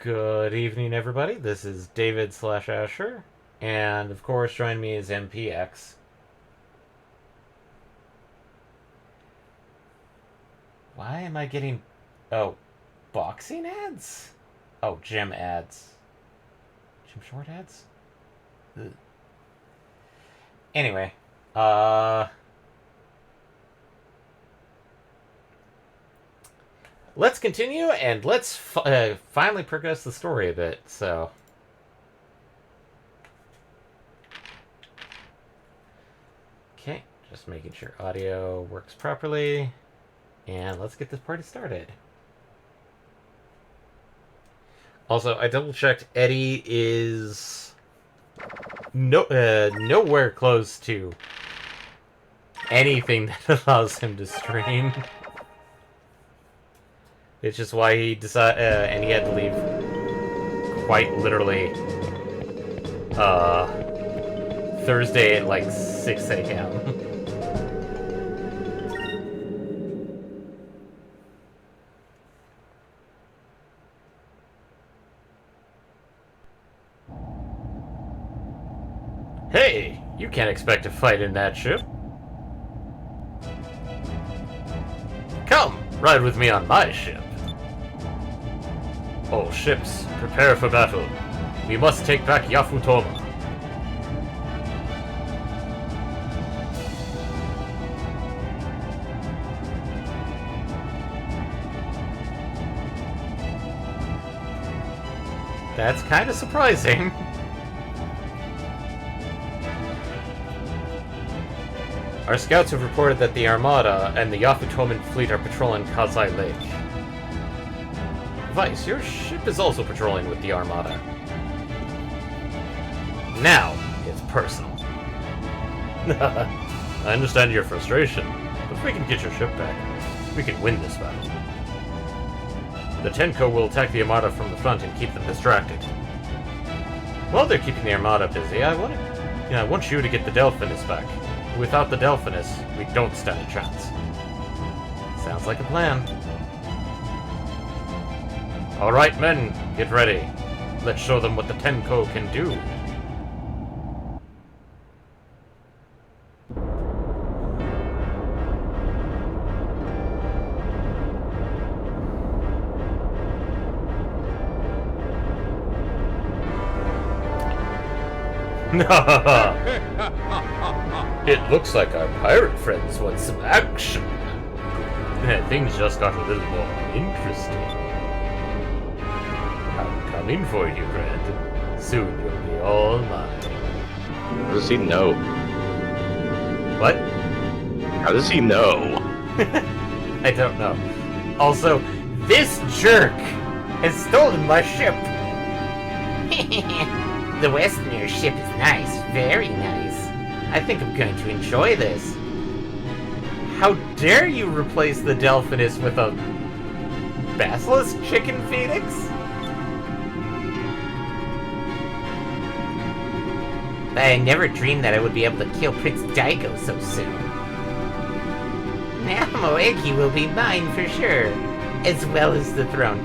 Good evening, everybody. This is David slash Asher, and of course, join me is MPX. Why am I getting... Oh, boxing ads? Oh, gym ads. Gym short ads? Ugh. Anyway, let's continue, and let's finally progress the story a bit, so... Okay, just making sure audio works properly. And let's get this party started. Also, I double checked. Eddie is nowhere close to anything that allows him to stream. It's just why he decided, and he had to leave quite literally Thursday at like 6 a.m. Hey, you can't expect to fight in that ship. Come, ride with me on my ship. All ships, prepare for battle. We must take back Yafutoma. That's kind of surprising. Our scouts have reported that the Armada and the Yafutoman fleet are patrolling Kazai Lake. Vice, your ship is also patrolling with the Armada. Now, it's personal. I understand your frustration, but if we can get your ship back, we can win this battle. The Tenko will attack the Armada from the front and keep them distracted. While they're keeping the Armada busy, I want you to get the Delphinus back. Without the Delphinus, we don't stand a chance. Sounds like a plan. Alright, men, get ready. Let's show them what the Tenko can do. It looks like our pirate friends want some action. Things just got a little more interesting. I'm coming for you, Red. Soon you'll be all mine. How does he know? What? How does he know? I don't know. Also, this jerk has stolen my ship. The Westerner ship is nice, very nice. I think I'm going to enjoy this. How dare you replace the Delphinus with a basilisk chicken phoenix? I never dreamed that I would be able to kill Prince Daiko so soon. Now Moegi will be mine for sure, as well as the throne.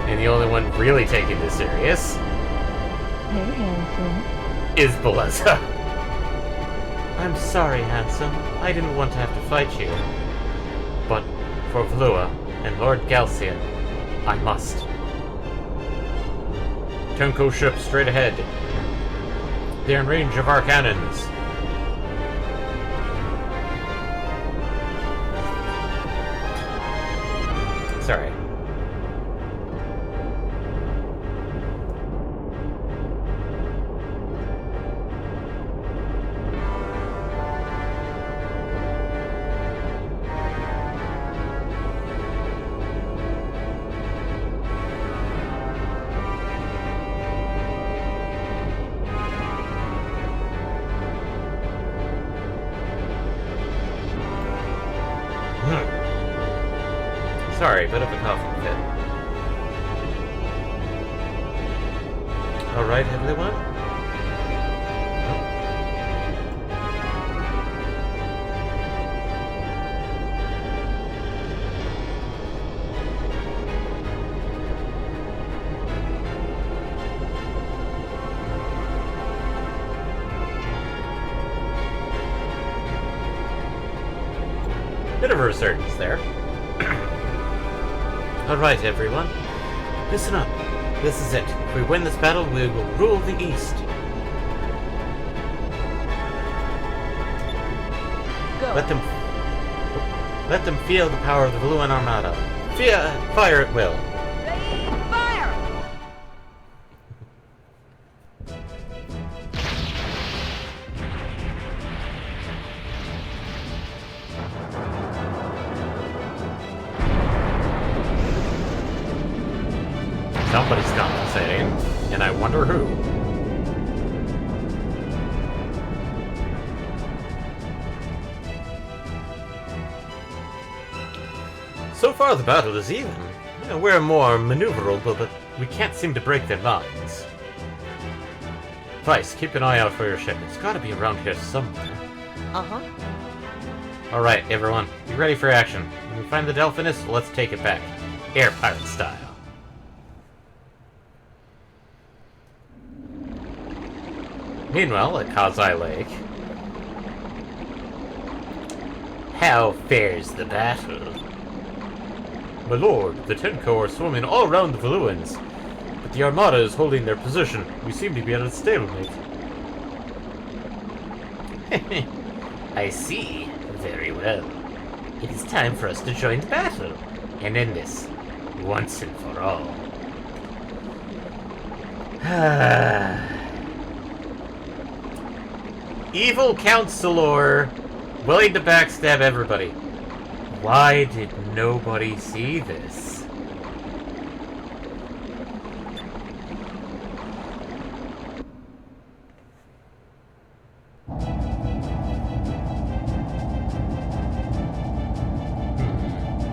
And the only one really taking this serious... Hey, handsome. ...is Beleza. I'm sorry, handsome. I didn't want to have to fight you. But for Vlua and Lord Galcian, I must. Tenko ship straight ahead. They're in range of our cannons. Sorry. Sorry, bit of a coughing fit. Alright, everyone. Bit of a resurgence there. Alright, everyone. Listen up. This is it. If we win this battle, we will rule the East. Go. Let them feel the power of the Valuan Armada. Fire at will. Ready, fire! Somebody's compensating, and I wonder who. So far the battle is even. We're more maneuverable, but we can't seem to break their lines. Vice, keep an eye out for your ship. It's gotta be around here somewhere. Uh-huh. Alright, everyone. Be ready for action. When we find the Delphinus, let's take it back. Air pirate style. Meanwhile, at Kazai Lake... How fares the battle? My lord, the Tenko are swimming all around the Valuans, but the Armada is holding their position. We seem to be at a stalemate. I see. Very well. It is time for us to join the battle, and end this, once and for all. Evil counselor, willing to backstab everybody. Why did nobody see this?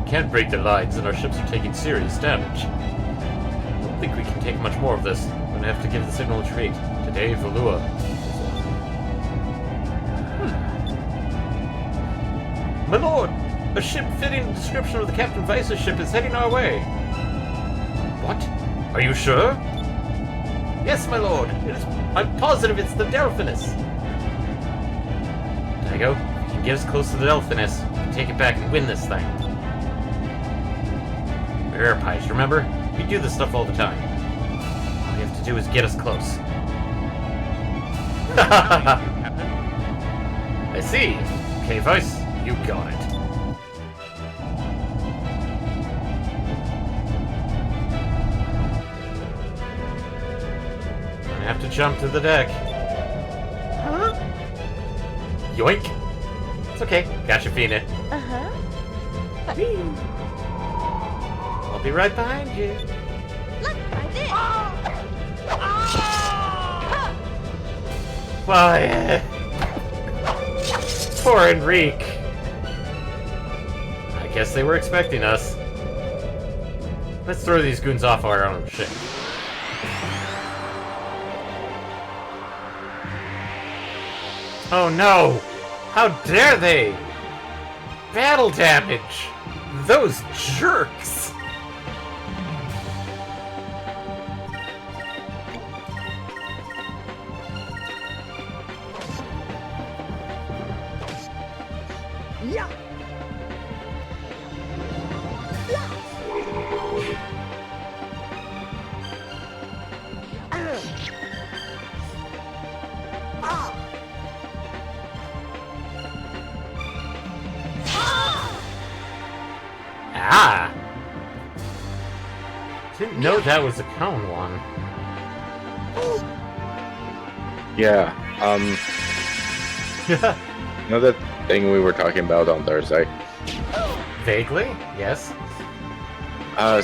Can't break their lines, and our ships are taking serious damage. I don't think we can take much more of this. We're gonna have to give the signal a retreat. Today, Valua. My lord! A ship fitting the description of the Captain Vice's ship is heading our way. What? Are you sure? Yes, my lord. I'm positive it's the Delphinus. Daigo, if you can get us close to the Delphinus, we can take it back and win this thing. We're air pies, remember? We do this stuff all the time. All you have to do is get us close. I see. Okay, Vice, you got it. I have to jump to the deck. Huh? Yoink! It's okay. Gotcha, Fina. Uh-huh. I'll be right behind you. Look, I did! Why? Poor Enrique. I guess they were expecting us. Let's throw these goons off our own ship. Oh no! How dare they! Battle damage! Those jerks! Yeah. Ah! Didn't know that was a cone one. Yeah, you know that thing we were talking about on Thursday? Vaguely, yes.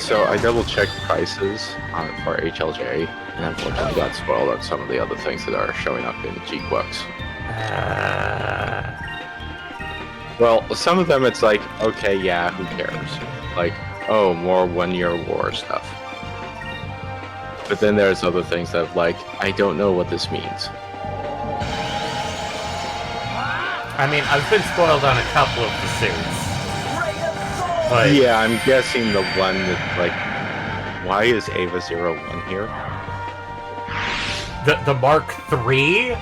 So I double-checked prices for HLJ, and unfortunately got spoiled on some of the other things that are showing up in G-Quux. Well, some of them it's like, okay, yeah, who cares? Like, oh, more one-year war stuff. But then there's other things that like, I don't know what this means. I mean, I've been spoiled on a couple of the suits. But Yeah, I'm guessing the one that, like, why is Ava 01 here? the Mark III?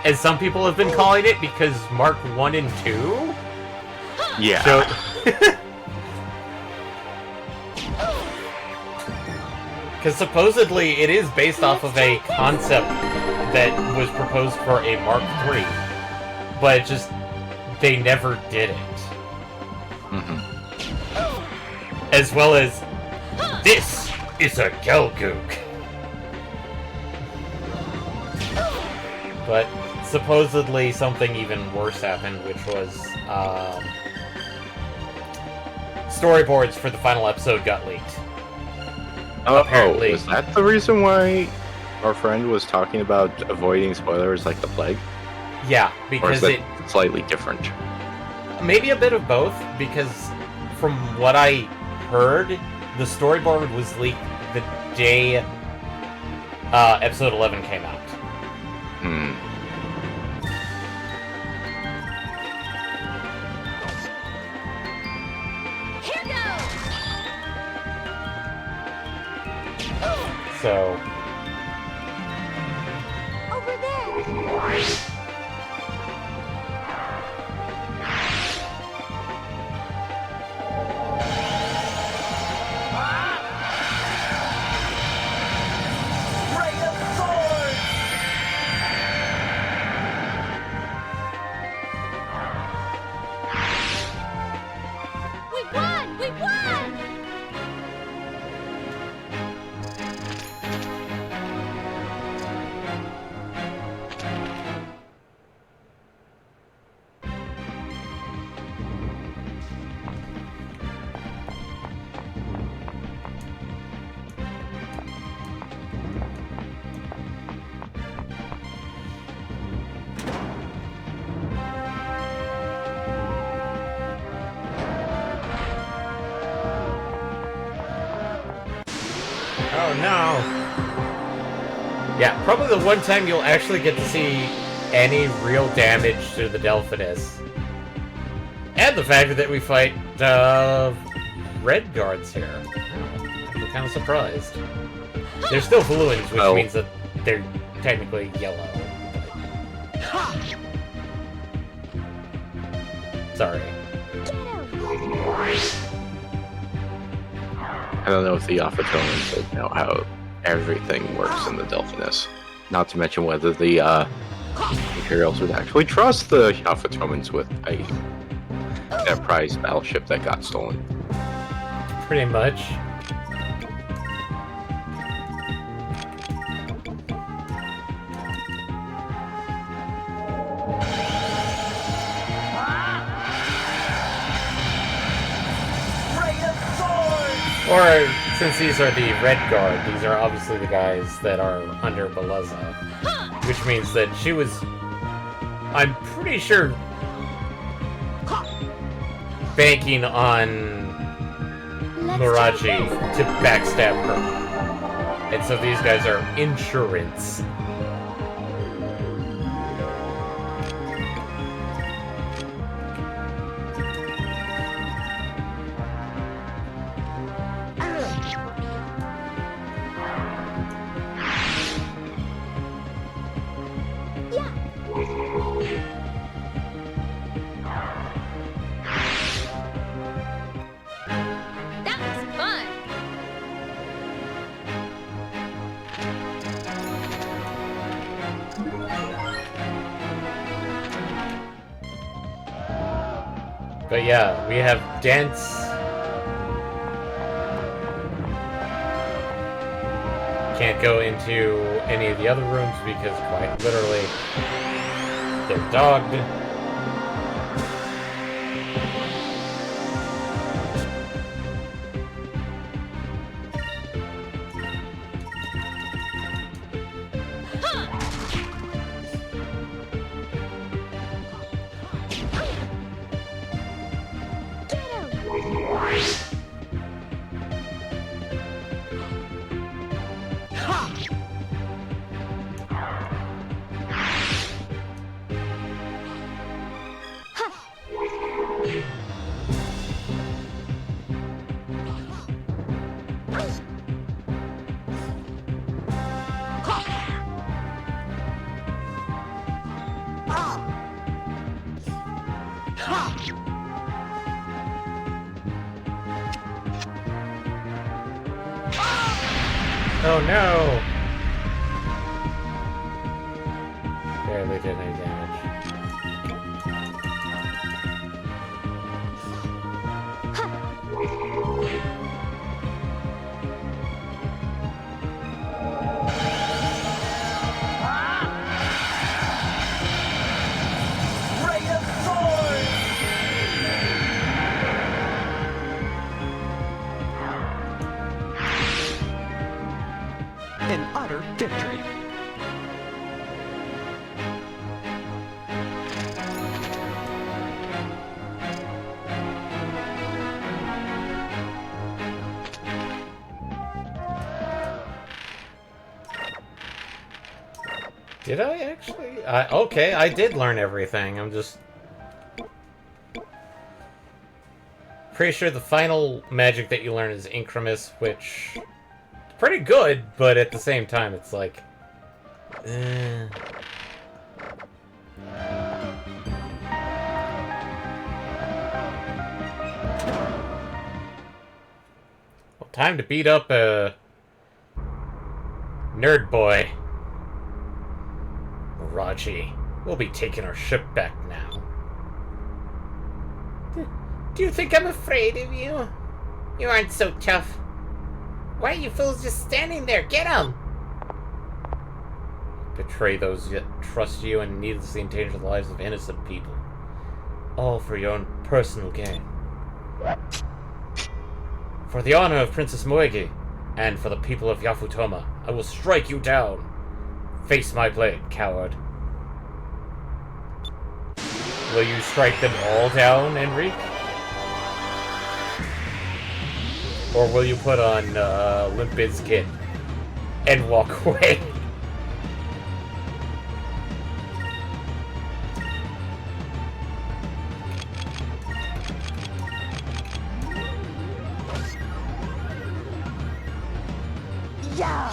As some people have been calling it, because Mark 1 and 2 Yeah. So, because supposedly it is based off of a concept that was proposed for a Mark III, but it just they never did it. As well as, this is a Gelgook. But supposedly something even worse happened, which was storyboards for the final episode got leaked. Apparently. Was that the reason why our friend was talking about avoiding spoilers like the plague? Yeah, Or because is that slightly different? maybe a bit of both, because from what I heard, the storyboard was leaked the day episode 11 came out. Here goes. So, Over there. We won! We won! oh no. Yeah, probably the one time you'll actually get to see any real damage to the Delphinus. And the fact that we fight red guards here. I'm kind of surprised. They're still balloons, which Oh. means that they're technically yellow. Sorry. I don't know if the Alphatomans would know how everything works in the Delphinus. Not to mention whether the Imperials would actually trust the Alphatomans with a Enterprise battleship that got stolen. Pretty much. Or, since these are the Red Guard, these are obviously the guys that are under Beleza. Which means that she was... I'm pretty sure... banking on Miraji to backstab her. And so these guys are insurance. That was fun. But yeah, we have dance. Can't go into any of the other rooms because quite literally they're dogged. Oh no! Barely did any damage. Ray of Sword! An utter victory. Did I actually? Okay, I did learn everything. I'm just pretty sure the final magic that you learn is Incremus, which is pretty good, but at the same time, it's like, Well, time to beat up a nerd boy. FRG, we'll be taking our ship back now. Do you think I'm afraid of you? You aren't so tough. Why are you fools just standing there? Get 'em! Betray those that trust you and needlessly endanger the lives of innocent people. All for your own personal gain. For the honor of Princess Moegi, and for the people of Yafutoma, I will strike you down. Face my blade, coward. Will you strike them all down, Enrique? Or will you put on Limp Bizkit and walk away? Yeah.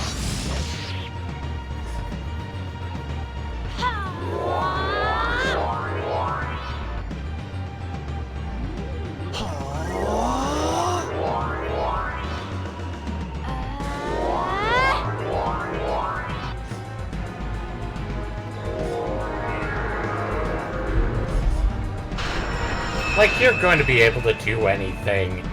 Like, you're going to be able to do anything.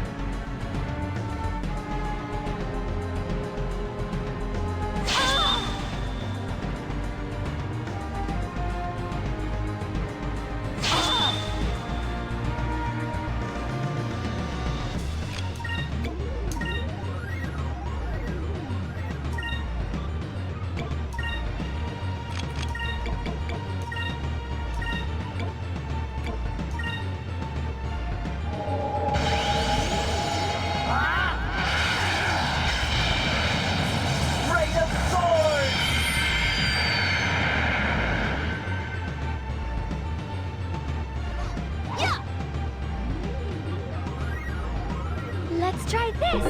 Ray of Sword! Yeah. Let's try this.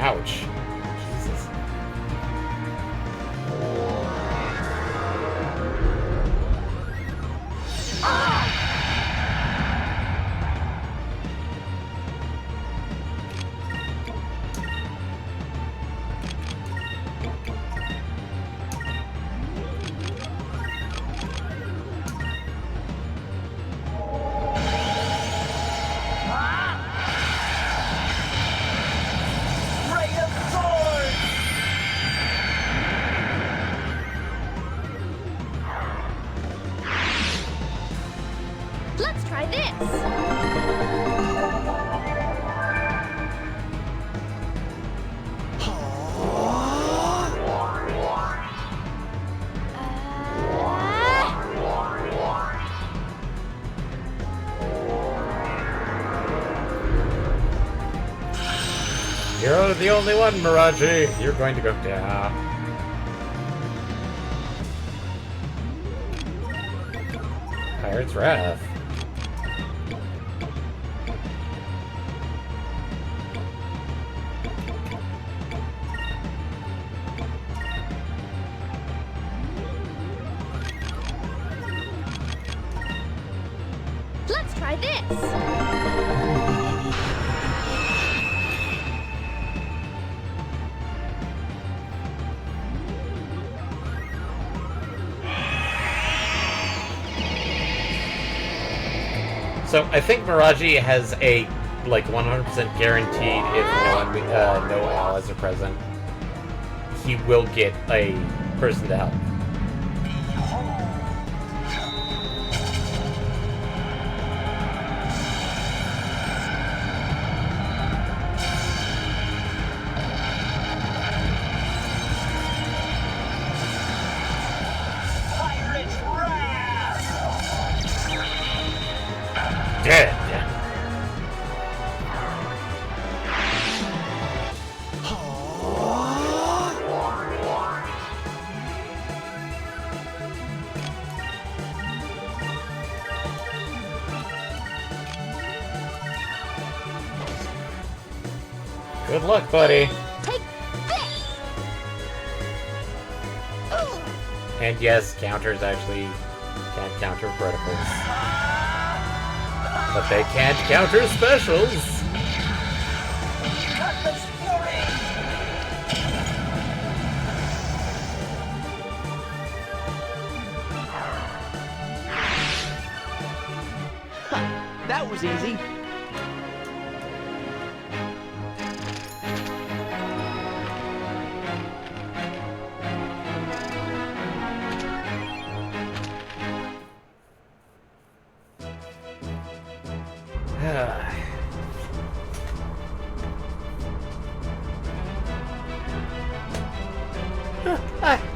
Ouch. Jesus. Ray of Sword! Let's try this. You're the only one, Miraji. You're going to go down. Pirate's Wrath. try this. So I think Miraji has a like 100% guaranteed if no allies are present, he will get a person to help. Pirate's Wrath! Dead. Good luck, buddy. Take this! And yes, counters actually can't counter criticals. But they can't counter specials. Cutlass Fury! That was easy.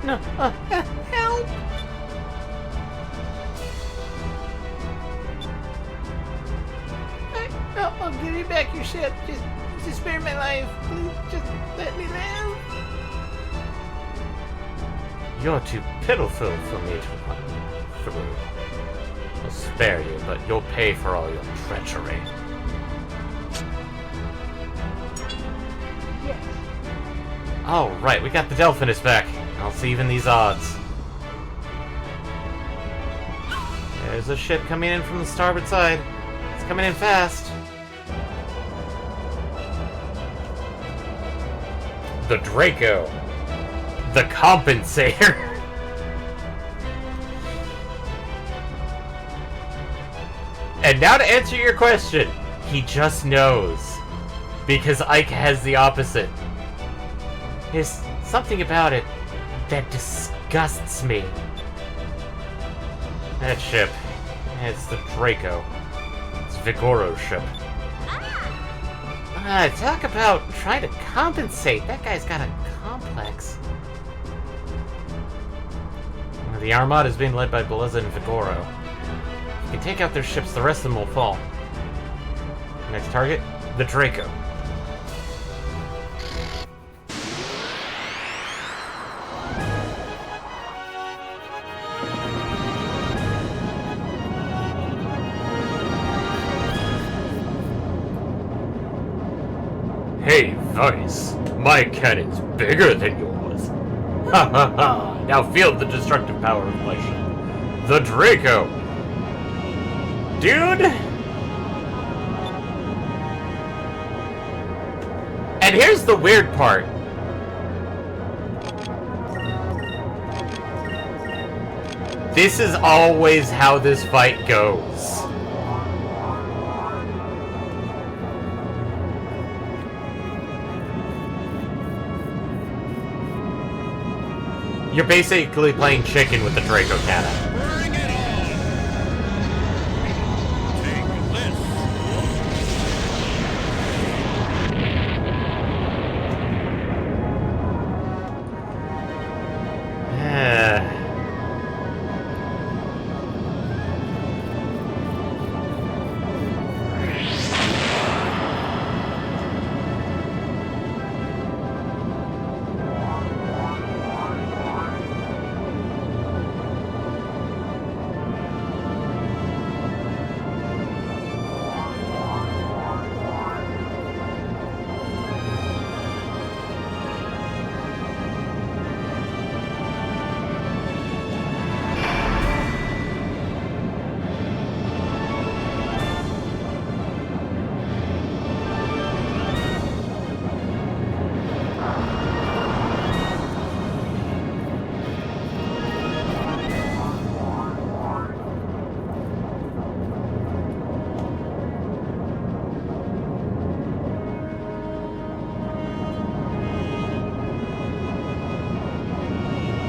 No, help! I'll give you back your ship. Just spare my life. Please, just let me live. You're too pitiful for me to run through. I'll spare you, but you'll pay for all your treachery. Yes. Oh, right, we got the Delphinus back. I'll see even these odds. There's a ship coming in from the starboard side. It's coming in fast. The Draco. The Compensator. And now to answer your question, he just knows. Because Ike has the opposite. There's something about it that disgusts me. That ship. It's the Draco. It's Vigoro's ship. Talk about trying to compensate. That guy's got a complex. The Armada is being led by Beleza and Vigoro. If you can take out their ships, the rest of them will fall. Next target, the Draco. Hey, Vice, my cannon's bigger than yours. Ha ha ha! Now feel the destructive power of my ship. The Draco! Dude! And here's the weird part. This is always how this fight goes. You're basically playing chicken with the Draco cannon. Bring it on! Take this!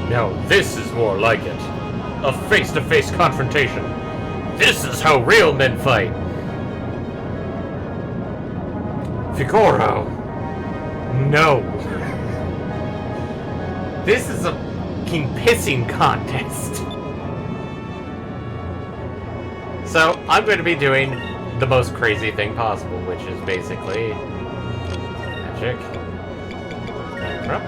Now this is more like it. A face-to-face confrontation. This is how real men fight. Vigoro. No. This is a fucking pissing contest. So, I'm going to be doing the most crazy thing possible, which is basically magic. Backdrop.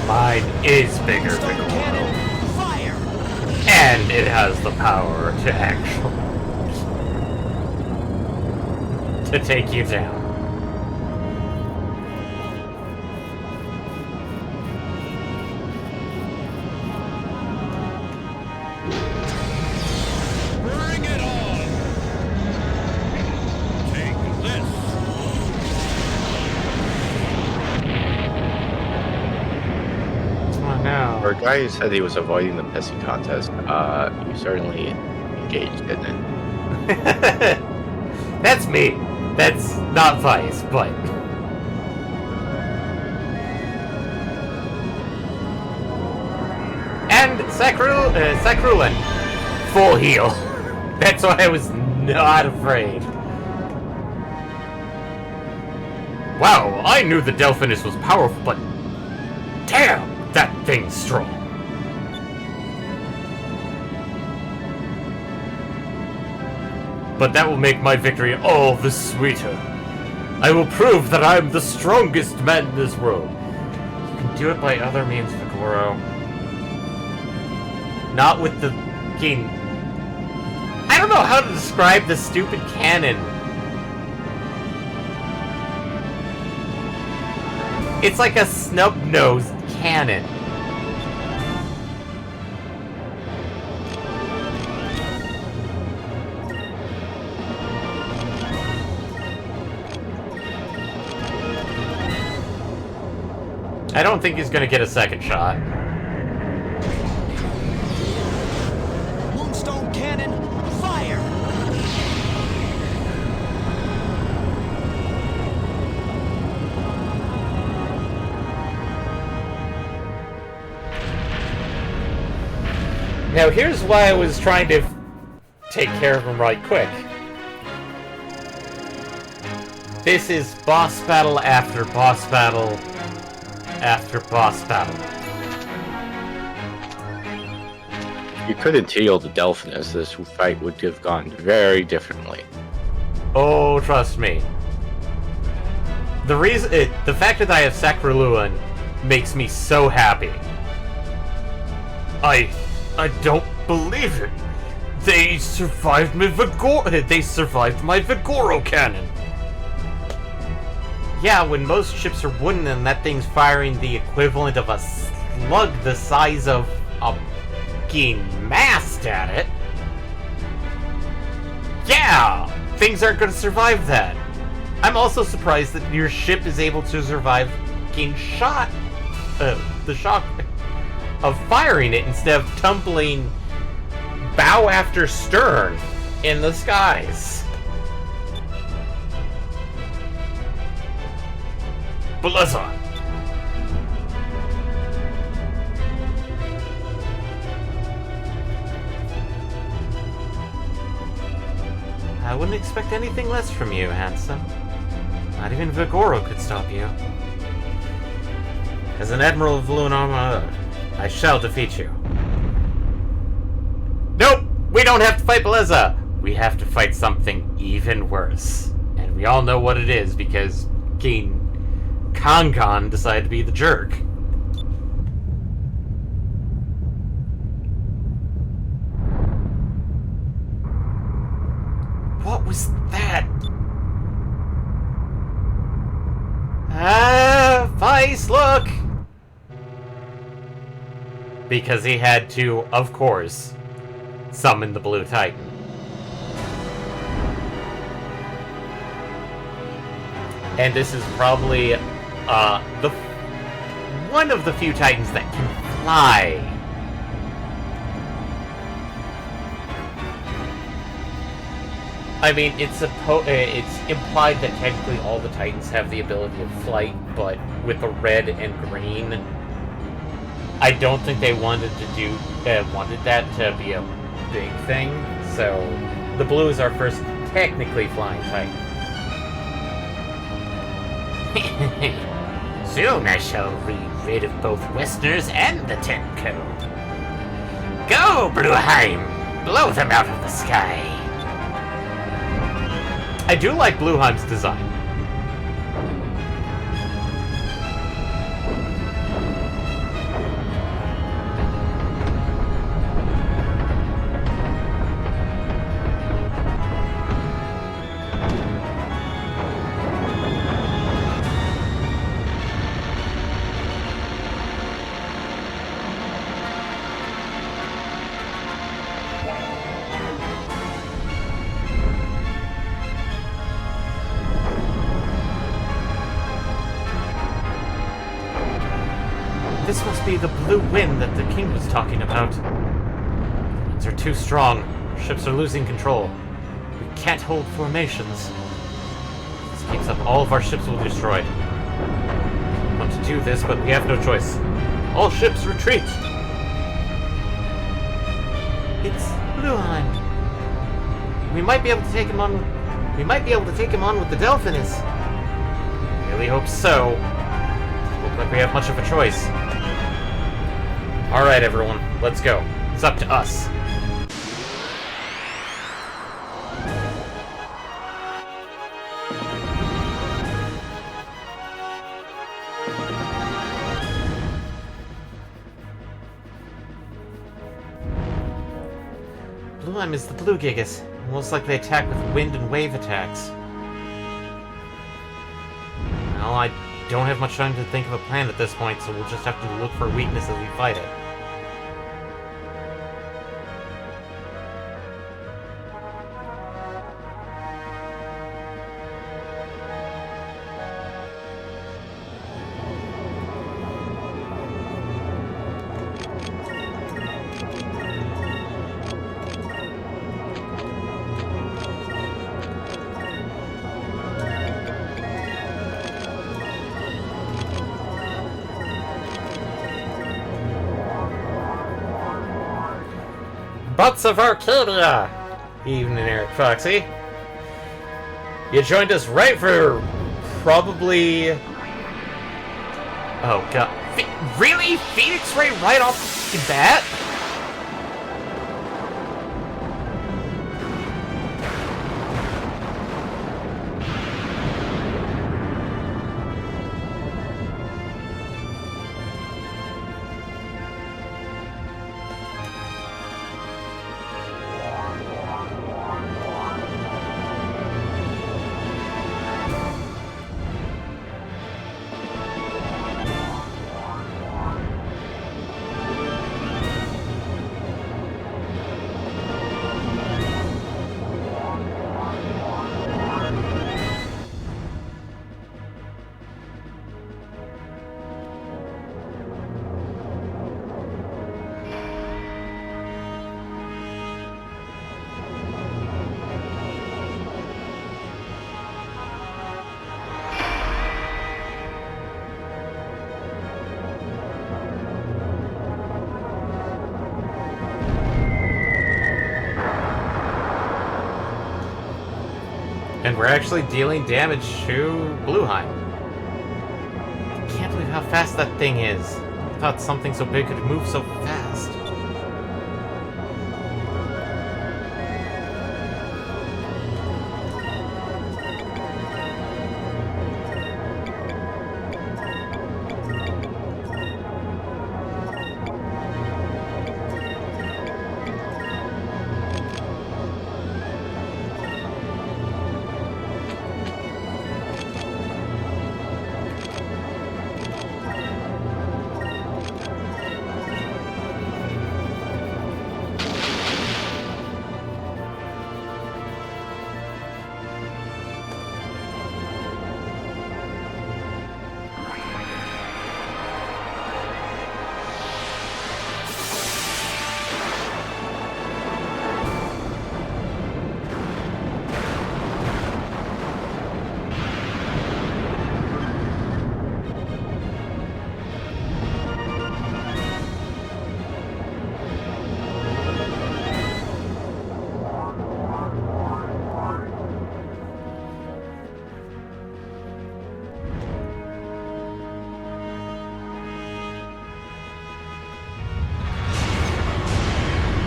Mine is bigger than Vigoro. Fire! And it has the power to actually to take you down. Bring it on! Take this! Oh no. For a guy who said he was avoiding the pissing contest, you certainly engaged, didn't it? That's me. That's not Vice, but... And Sacrulin. Full heal. That's why I was not afraid. Wow, I knew the Delphinus was powerful, but... Damn, that thing's strong. But that will make my victory all the sweeter. I will prove that I'm the strongest man in this world. You can do it by other means, Vigoro. Not with the fucking... I don't know how to describe the stupid cannon. It's like a snub-nosed cannon. I don't think he's gonna get a second shot. Moonstone cannon, fire! Now here's why I was trying to take care of him right quick. This is boss battle after boss battle after boss battle. You couldn't heal the Delphinus. This fight would have gone very differently. Oh, trust me. The fact that I have Sacruluan makes me so happy. I don't believe it. They survived my Vigoro cannon. Yeah, when most ships are wooden and that thing's firing the equivalent of a slug the size of a fucking mast at it. Yeah, things aren't going to survive that. I'm also surprised that your ship is able to survive fucking the shock of firing it instead of tumbling bow after stern in the skies. Blizzard. I wouldn't expect anything less from you, handsome. Not even Vigoro could stop you. As an Admiral of Lunar Armada, I shall defeat you. Nope! We We don't have to fight Beleza! We have to fight something even worse. And we all know what it is because King Kangan decided to be the jerk. What was that? Vice, look! Because he had to, of course, summon the Blue Titan. And this is probably one of the few Titans that can fly. I mean, it's implied that technically all the Titans have the ability of flight, but with the red and green, I don't think they wanted that to be a big thing. So the blue is our first technically flying Titan. Soon I shall be rid of both Westerners and the Tenko. Go, Blueheim! Blow them out of the sky! I do like Blueheim's design. This must be the blue wind that the king was talking about. The winds are too strong. Our ships are losing control. We can't hold formations. If this keeps up, all of our ships will be destroyed. We want to do this, but we have no choice. All ships retreat! It's Blueheim. We might be able to take him on. We might be able to take him on with the Delphinus. I really hope so. Doesn't look like we have much of a choice. Alright, everyone, let's go. It's up to us. Blueheim is the Blue Gigas. Most likely attack with wind and wave attacks. Well, I don't have much time to think of a plan at this point, so we'll just have to look for weakness as we fight it. Butts of Arcadia! Evening, Eric Foxy. You joined us right for probably... Oh, God. Really? Phoenix Ray right off the bat? And we're actually dealing damage to Blueheim. I can't believe how fast that thing is. I thought something so big could move so fast.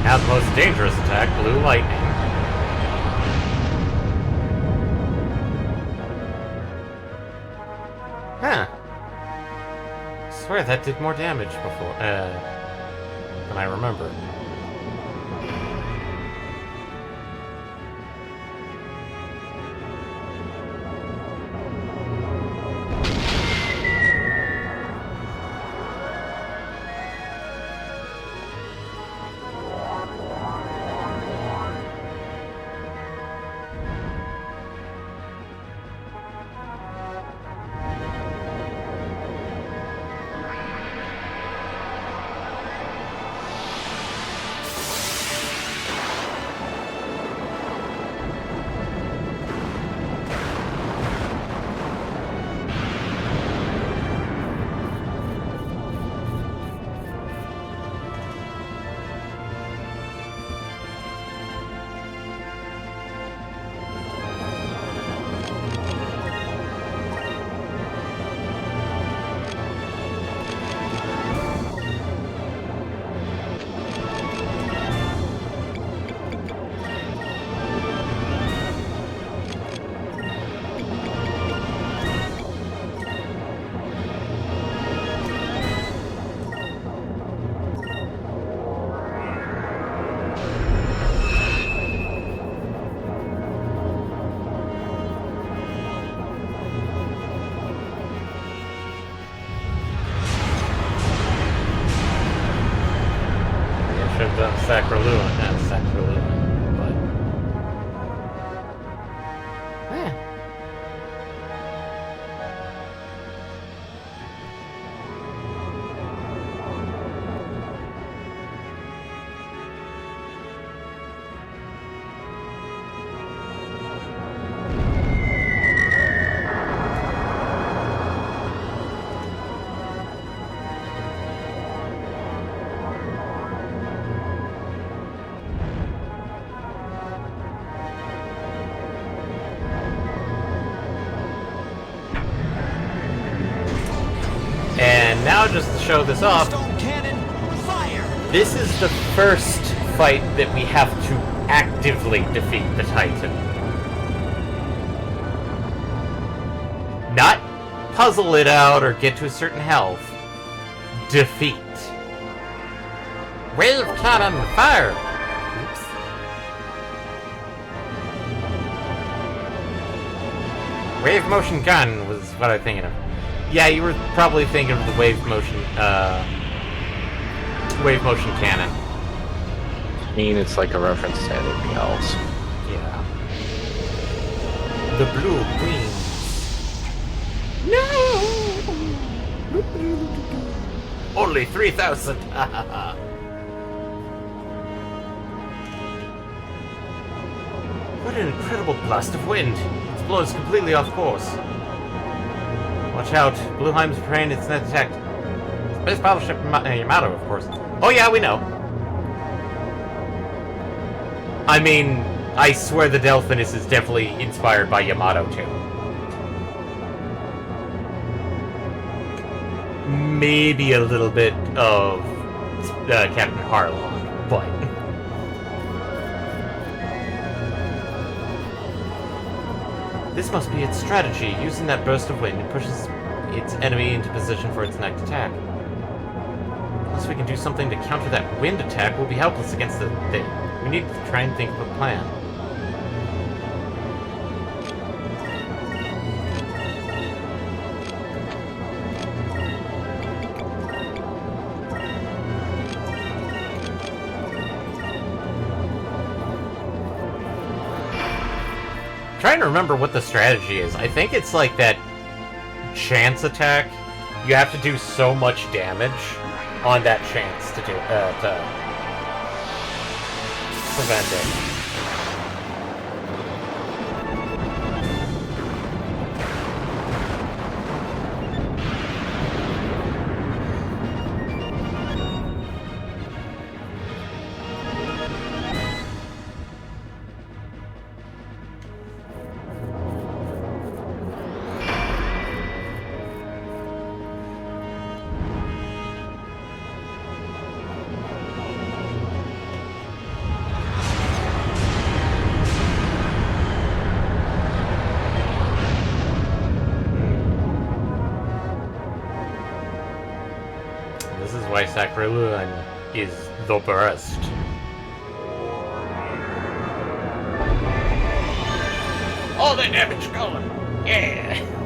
Now the most dangerous attack, Blue Lightning. Huh. I swear that did more damage before, than I remember. Should have done Sacrilluin, not Sacrilluin, but... Eh. And now, just to show this off, Stone cannon, fire! this is the first fight that we have to actively defeat the Titan. Not puzzle it out or get to a certain health. Defeat. Wave cannon, fire! Oops. Wave motion gun was what I'm thinking of. Yeah, you were probably thinking of the wave motion cannon. I mean, it's like a reference to anything else. Yeah. The Blue Queen. No! Only 3,000! What an incredible blast of wind! It's blown us completely off course. Watch out, Blueheim's preparing its next attack. Space battleship Yamato, of course. Oh yeah, we know. I mean, I swear the Delphinus is definitely inspired by Yamato too. Maybe a little bit of Captain Harlock, but... This must be its strategy. Using that burst of wind, it pushes its enemy into position for its next attack. Unless we can do something to counter that wind attack, we'll be helpless against the thing. We need to try and think of a plan. Trying to remember what the strategy is. I think it's like that chance attack. You have to do so much damage on that chance to do to prevent it. why Sacrillion is the best. All the damage going! Yeah!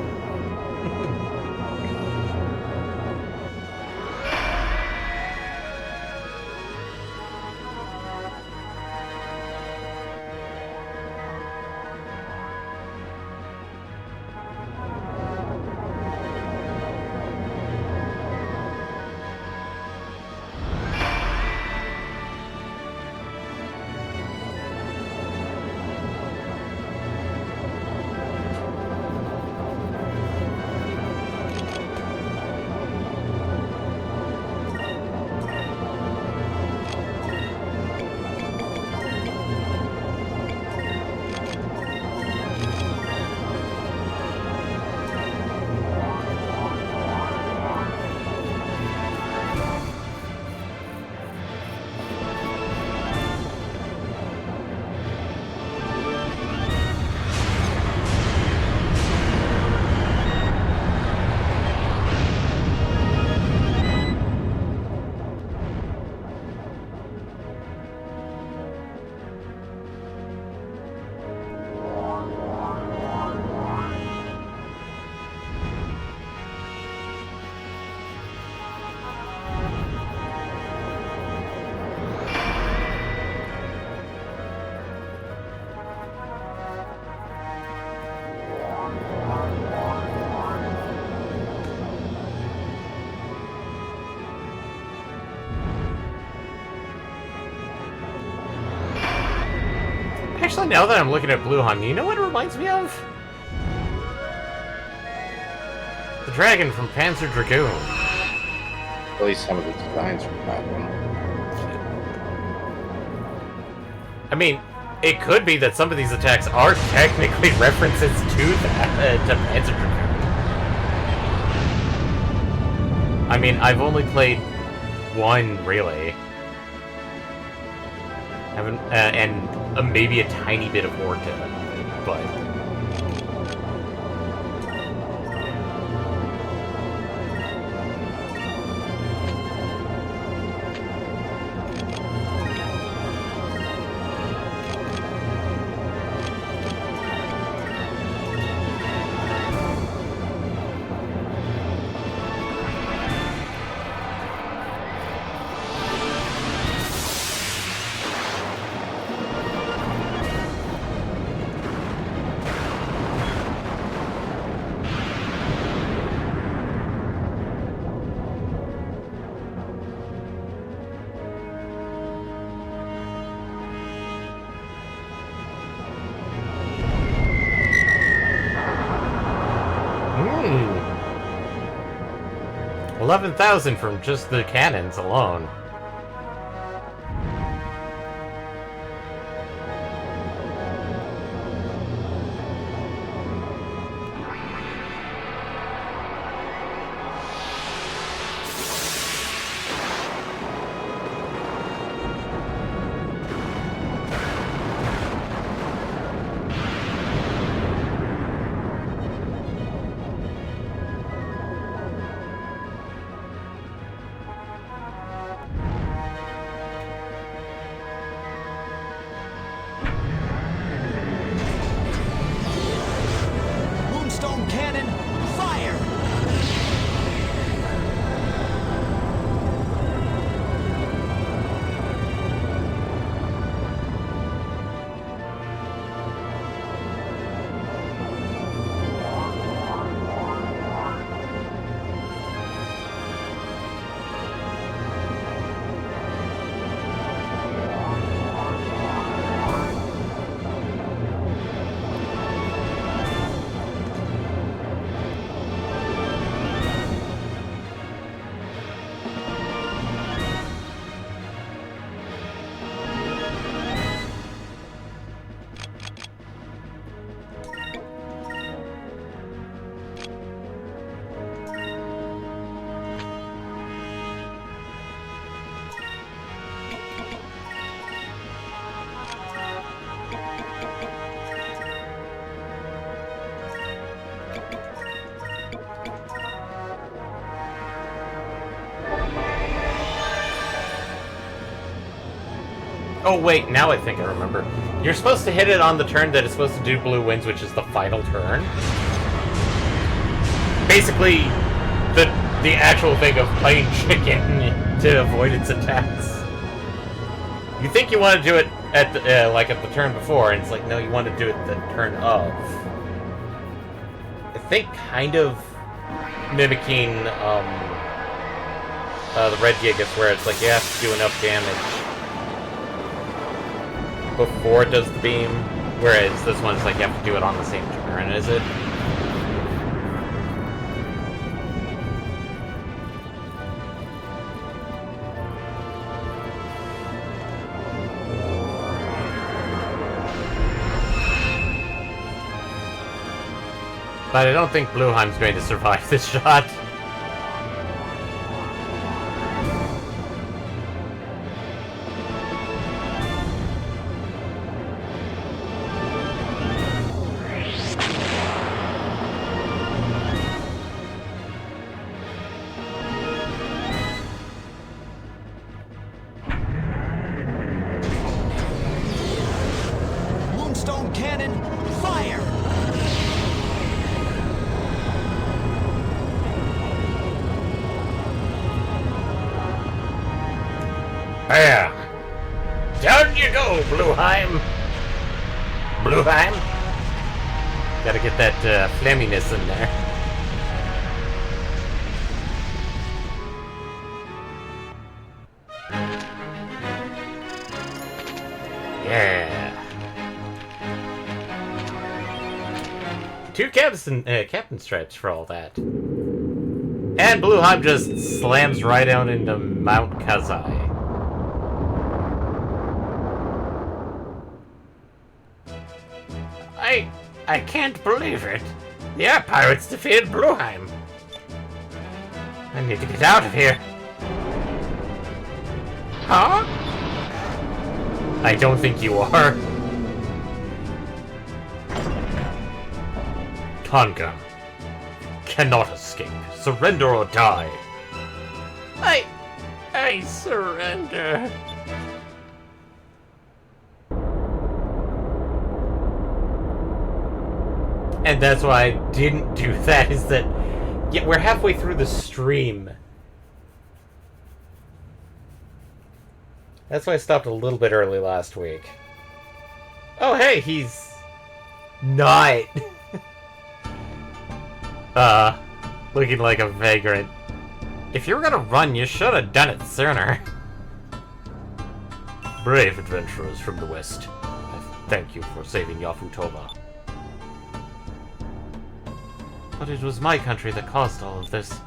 Actually, now that I'm looking at Blue Han, you know what it reminds me of? The dragon from Panzer Dragoon. At least some of the designs from that one. I mean, it could be that some of these attacks are technically references to that, to Panzer Dragoon. I mean, I've only played one, really. Haven't, and maybe a tiny bit of Orca, but... Hmm. 11,000 from just the cannons alone. Oh wait, now I think I remember. You're supposed to hit it on the turn that it's supposed to do blue wins, which is the final turn. Basically, the actual thing of playing chicken to avoid its attacks. You think you want to do it at the, like at the turn before, and it's like, no, you want to do it the turn of. I think kind of mimicking the Red Gigas, where it's like you have to do enough damage before it does the beam, whereas this one's like you have to do it on the same turn, is it? But I don't think Blueheim's going to survive this shot. Moonstone cannon, fire! Bam! Down you go, Blueheim! Blueheim? Gotta get that flamminess in there. Yeah. 2 captain stripes for all that. And Blueheim just slams right down into Mount Kazai. I can't believe it. The air pirates defeated Blueheim. I need to get out of here. Huh? I don't think you are. Tonga cannot escape. Surrender or die. I surrender. And that's why I didn't do that, is that... Yeah, we're halfway through the stream. That's why I stopped a little bit early last week. Oh, hey, he's... not... looking like a vagrant. If you were gonna run, you should have done it sooner. Brave adventurers from the West. I thank you for saving Yafutoba. But it was my country that caused all of this.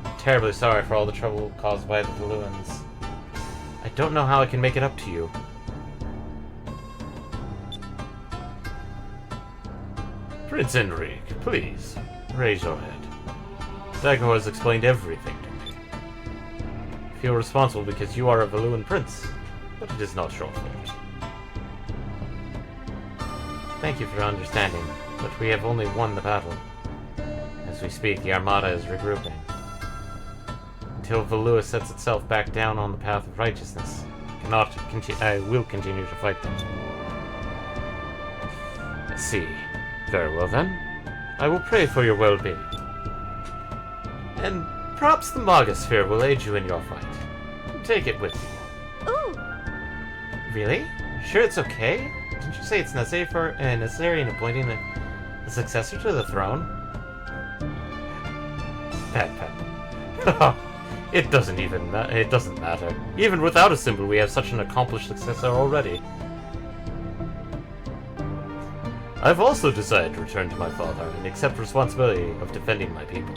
I'm terribly sorry for all the trouble caused by the Valuans. I don't know how I can make it up to you. Prince Enrique, please, raise your head. Dago has explained everything to me. I feel responsible because you are a Valuan prince, but it is not your fault. Thank you for understanding, but we have only won the battle. As we speak, the Armada is regrouping. Until Valua sets itself back down on the path of righteousness, I will continue to fight them. I see. Very well then. I will pray for your well-being. And perhaps the Magosphere will aid you in your fight. Take it with you. Ooh. Really? Sure it's okay? Didn't you say it's necessary in appointing a successor to the throne? Pat. It doesn't matter. Even without a symbol, we have such an accomplished successor already. I've also decided to return to my father and accept responsibility of defending my people.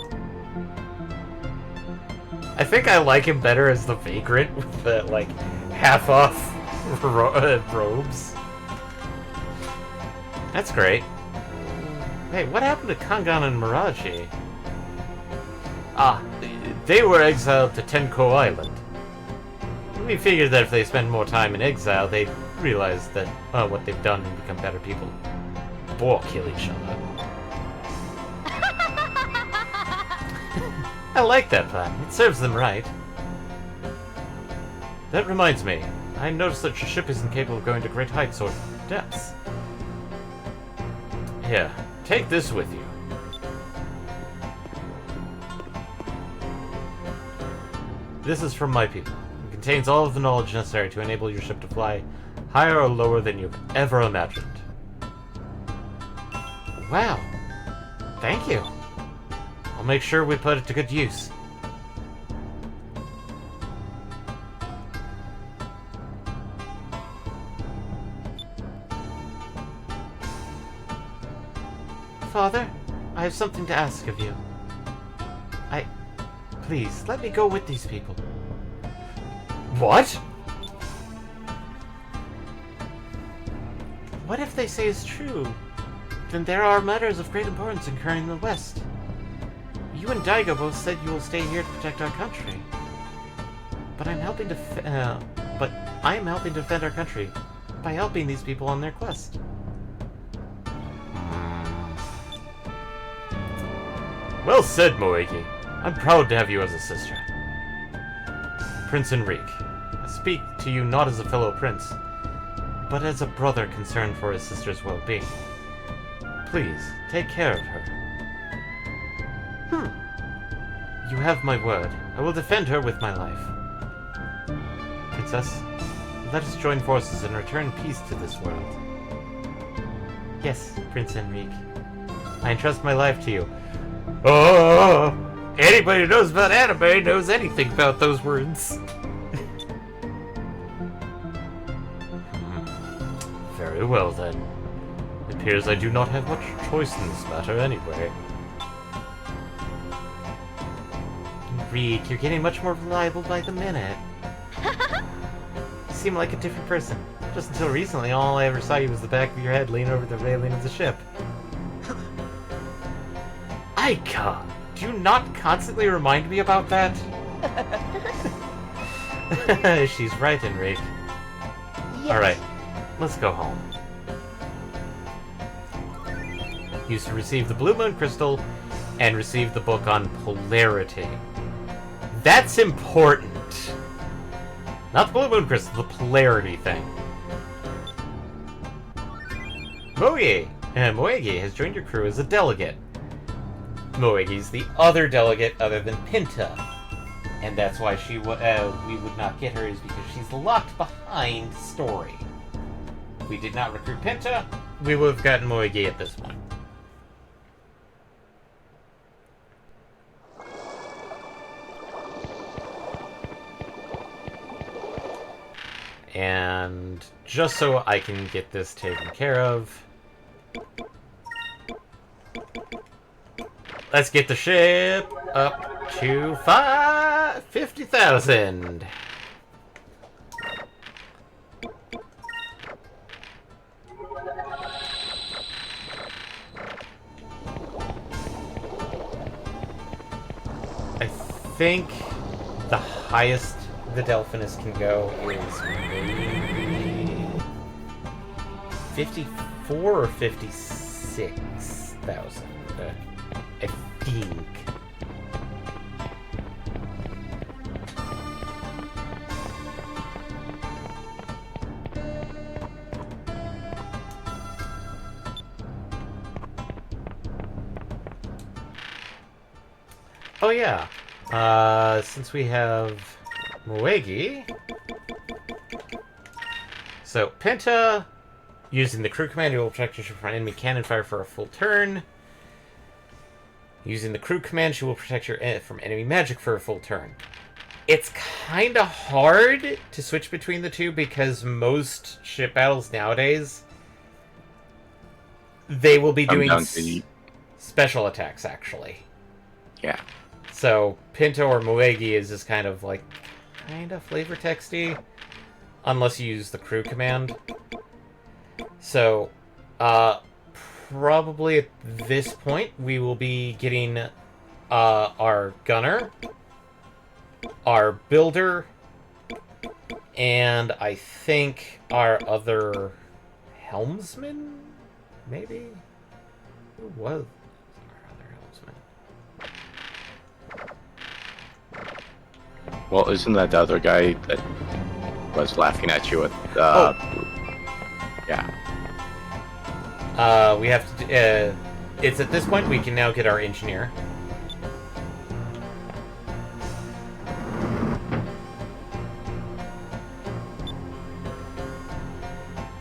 I think I like him better as the vagrant with the, like, half-off robes. That's great. Hey, what happened to Kangan and Miraji? Ah, they were exiled to Tenko Island. We figured that if they spend more time in exile, they'd realize that what they've done and become better people. Or kill each other. I like that plan. It serves them right. That reminds me. I noticed that your ship isn't capable of going to great heights or depths. Here, take this with you. This is from my people. It contains all of the knowledge necessary to enable your ship to fly higher or lower than you've ever imagined. Wow. Thank you. I'll make sure we put it to good use. Father, I have something to ask of you. Please, let me go with these people. What? What if they say it's true? Then there are matters of great importance occurring in the West. You and Daigo both said you will stay here to protect our country. But I'm helping to defend our country by helping these people on their quest. Well said, Moegi. I'm proud to have you as a sister. Prince Enrique, I speak to you not as a fellow prince, but as a brother concerned for his sister's well-being. Please, take care of her. You have my word. I will defend her with my life. Princess, let us join forces and return peace to this world. Yes, Prince Enrique. I entrust my life to you. Oh! Anybody who knows about anime knows anything about those words. Very well then. It appears I do not have much choice in this matter anyway. Reek, you're getting much more reliable by the minute. You seem like a different person. Just until recently, all I ever saw you was the back of your head leaning over the railing of the ship. Aika! Do you not constantly remind me about that? She's right, Enrique. Yes. Alright, let's go home. You should receive the Blue Moon Crystal and receive the book on polarity. That's important! Not the Blue Moon Crystal, the polarity thing. Moegi has joined your crew as a delegate. Moegi's the other delegate other than Pinta. And that's why we would not get her, is because she's locked behind story. If we did not recruit Pinta, we would have gotten Moegi at this point. And just so I can get this taken care of, let's get the ship up to 50,000. I think the highest the Delphinus can go is maybe 54 or 56,000. I think. Oh yeah. Since we have Moegi, so Penta, using the crew command, you will protect your ship from enemy cannon fire for a full turn. Using the crew command, she will protect your from enemy magic for a full turn. It's kind of hard to switch between the two because most ship battles nowadays, they will be doing special attacks, actually. Yeah. So, Pinto or Moegi is just kind of like, flavor texty, unless you use the crew command. So, probably at this point, we will be getting our gunner, our builder, and I think our other helmsman, maybe? Who was our other helmsman? Well, isn't that the other guy that was laughing at you with. Yeah. We have to. It's at this point we can now get our engineer.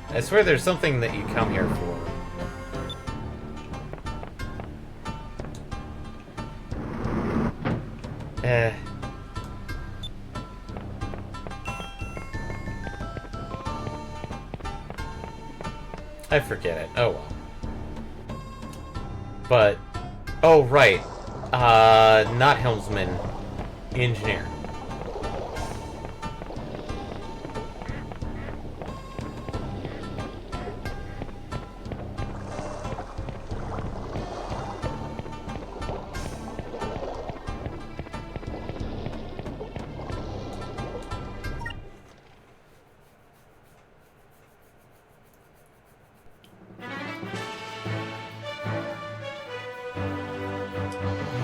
I swear there's something that you come here for. I forget it. Oh well. But, oh right. Not helmsman. Engineer.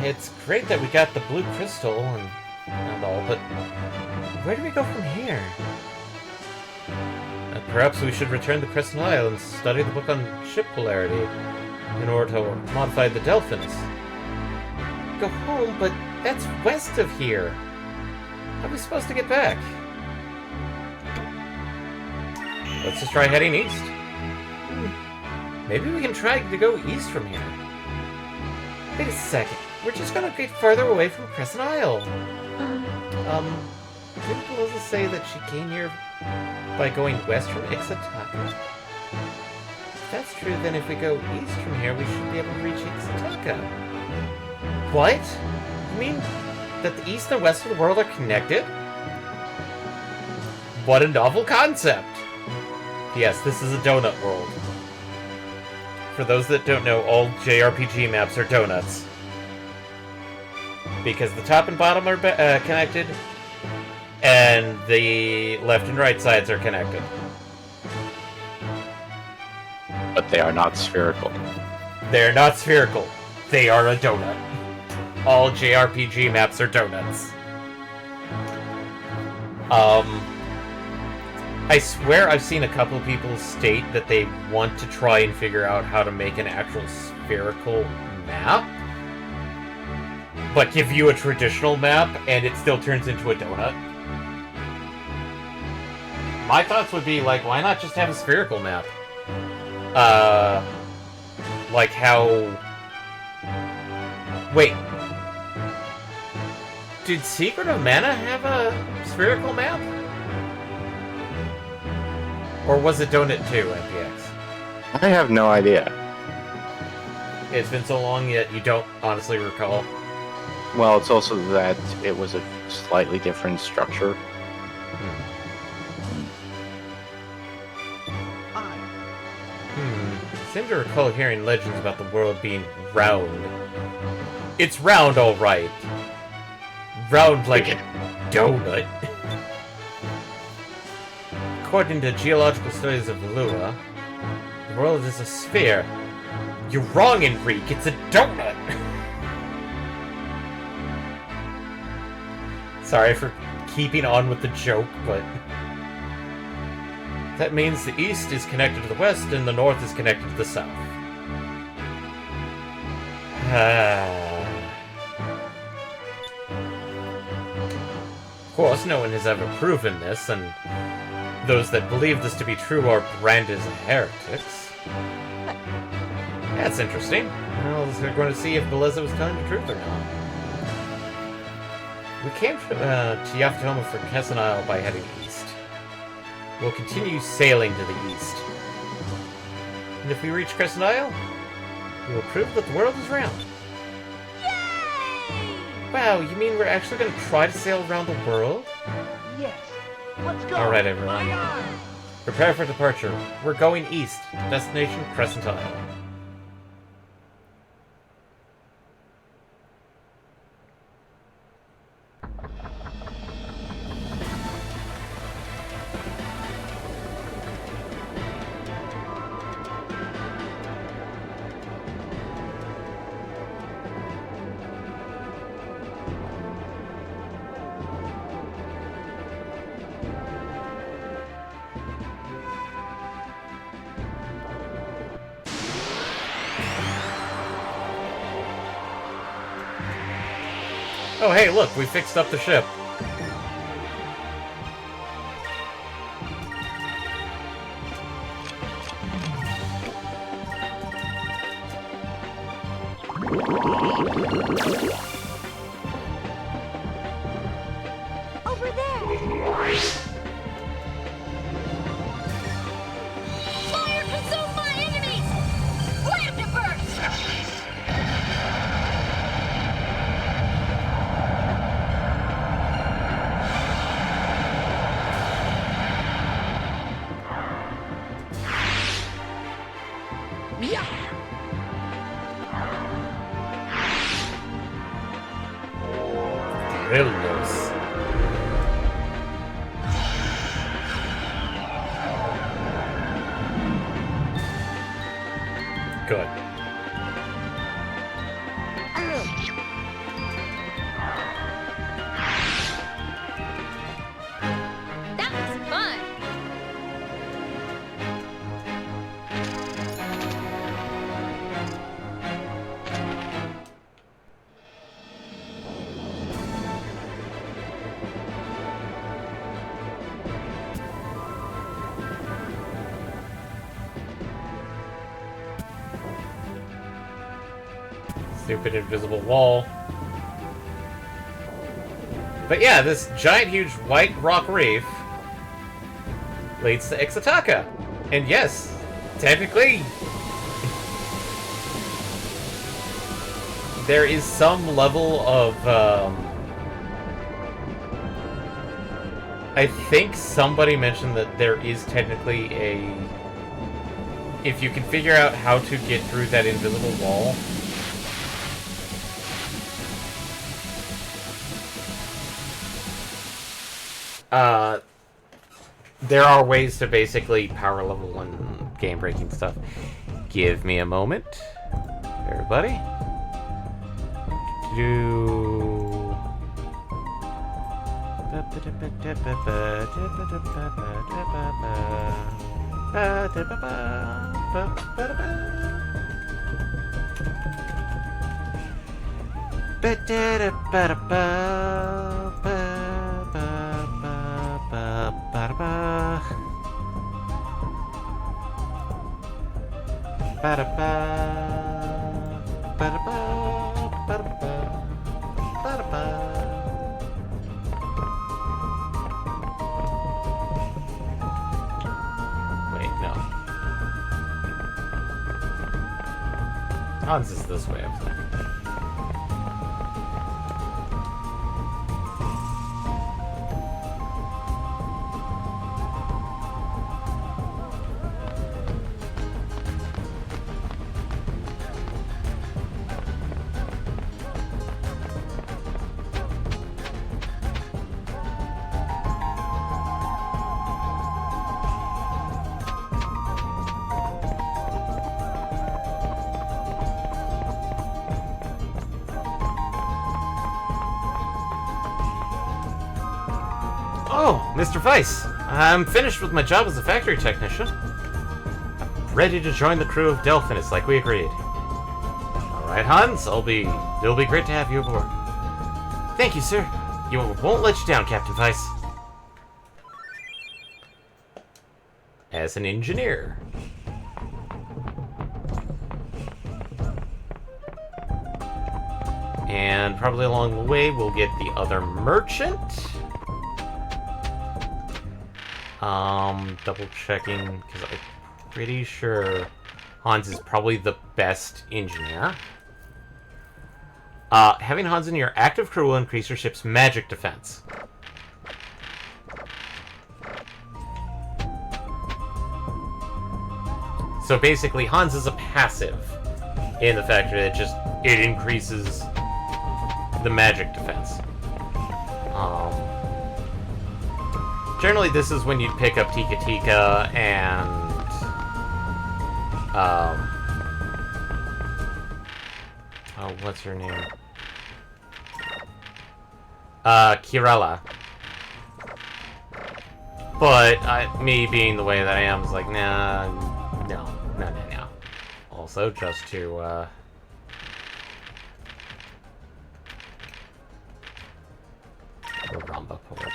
It's great that we got the blue crystal and all, but where do we go from here? Perhaps we should return to Crescent Isle and study the book on ship polarity in order to modify the Delphins. Go home, but that's west of here. How are we supposed to get back? Let's just try heading east. Maybe we can try to go east from here. Wait a second. We're just gonna get farther away from Crescent Isle. Didn't Beloza say that she came here by going west from Ixataka? If that's true, then if we go east from here, we should be able to reach Ixataka. What? You mean that the east and west of the world are connected? What a novel concept! Yes, this is a donut world. For those that don't know, all JRPG maps are donuts. Because the top and bottom are connected, and the left and right sides are connected. But they are not spherical. They are not spherical. They are a donut. All JRPG maps are donuts. I swear I've seen a couple of people state that they want to try and figure out how to make an actual spherical map, but give you a traditional map and it still turns into a donut. My thoughts would be, like, why not just have a spherical map? Like how... Wait. Did Secret of Mana have a spherical map? Or was it Donut 2, MPX? I have no idea. It's been so long yet you don't honestly recall. Well, it's also that it was a slightly different structure. I seem to recall hearing legends about the world being round. It's round, alright. Round like a donut. According to geological studies of Lua, the world is a sphere. You're wrong, Enrique. It's a donut. Sorry for keeping on with the joke, but... that means the east is connected to the west, and the north is connected to the south. Of course, no one has ever proven this, and those that believe this to be true are branded as heretics. That's interesting. Well, we're going to see if Beloza was telling the truth or not. We came to Yaftoma from Crescent Isle by heading east. We'll continue sailing to the east. And if we reach Crescent Isle, we will prove that the world is round. Yay! Wow, you mean we're actually going to try to sail around the world? Yes. Let's go. Alright, everyone. Aye, aye. Prepare for departure. We're going east. Destination Crescent Isle. Oh, hey, look, we fixed up the ship. Over there! Fire consume my enemies! Flame to burst! Relos. Good. That was fun! Stupid invisible wall. But yeah, this giant, huge white rock reef leads to Ixataka. And yes, technically, there is some level of, I think somebody mentioned that there is technically a... If you can figure out how to get through that invisible wall, there are ways to basically power level and game-breaking stuff. Give me a moment, everybody. Wait, no. Hans is this way, I think. Oh, Mr. Weiss, I'm finished with my job as a factory technician. I'm ready to join the crew of Delphinus like we agreed. Alright, Hans, it'll be great to have you aboard. Thank you, sir. You won't let you down, Captain Weiss. As an engineer. And probably along the way, we'll get the other merchant. Double checking, because I'm pretty sure Hans is probably the best engineer. Having Hans in your active crew will increase your ship's magic defense. So basically, Hans is a passive in the factor that just, it increases the magic defense. Generally, this is when you'd pick up Tika Tika and oh, what's her name? Kirella. But me being the way that I am is like, nah, no. Also, just to Maramba port.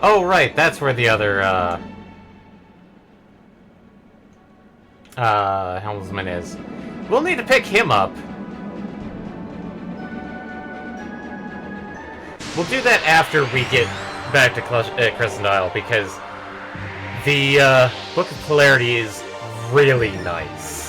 Oh, right, that's where the other, helmsman is. We'll need to pick him up. We'll do that after we get back to Crescent Isle, because the, Book of Polarity is really nice.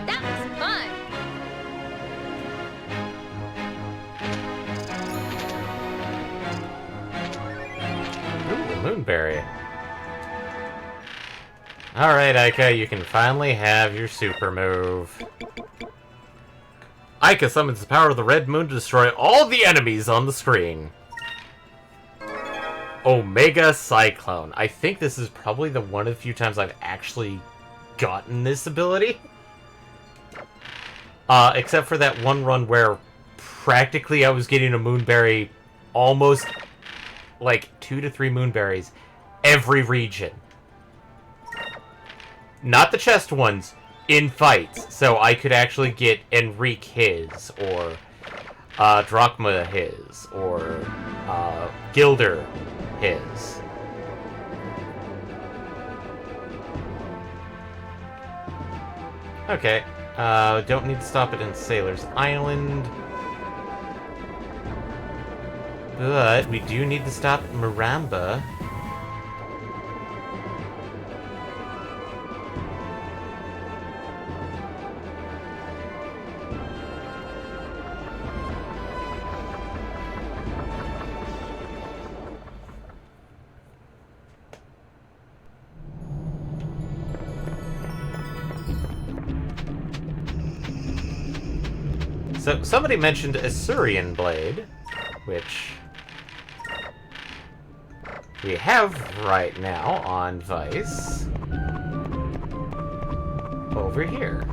That was fun. Ooh, Moonberry. Alright, Aika, you can finally have your super move. Aika summons the power of the Red Moon to destroy all the enemies on the screen. Omega Cyclone. I think this is probably the one of the few times I've actually gotten this ability. Except for that one run where practically I was getting a Moonberry almost like 2 to 3 Moonberries every region. Not the chest ones, in fights. So I could actually get Enrique his, or Drachma his, or Gilder his. Okay, don't need to stop it in Sailor's Island. But we do need to stop at Maramba. So, somebody mentioned Assyrian Blade, which we have right now on Vice. Over here.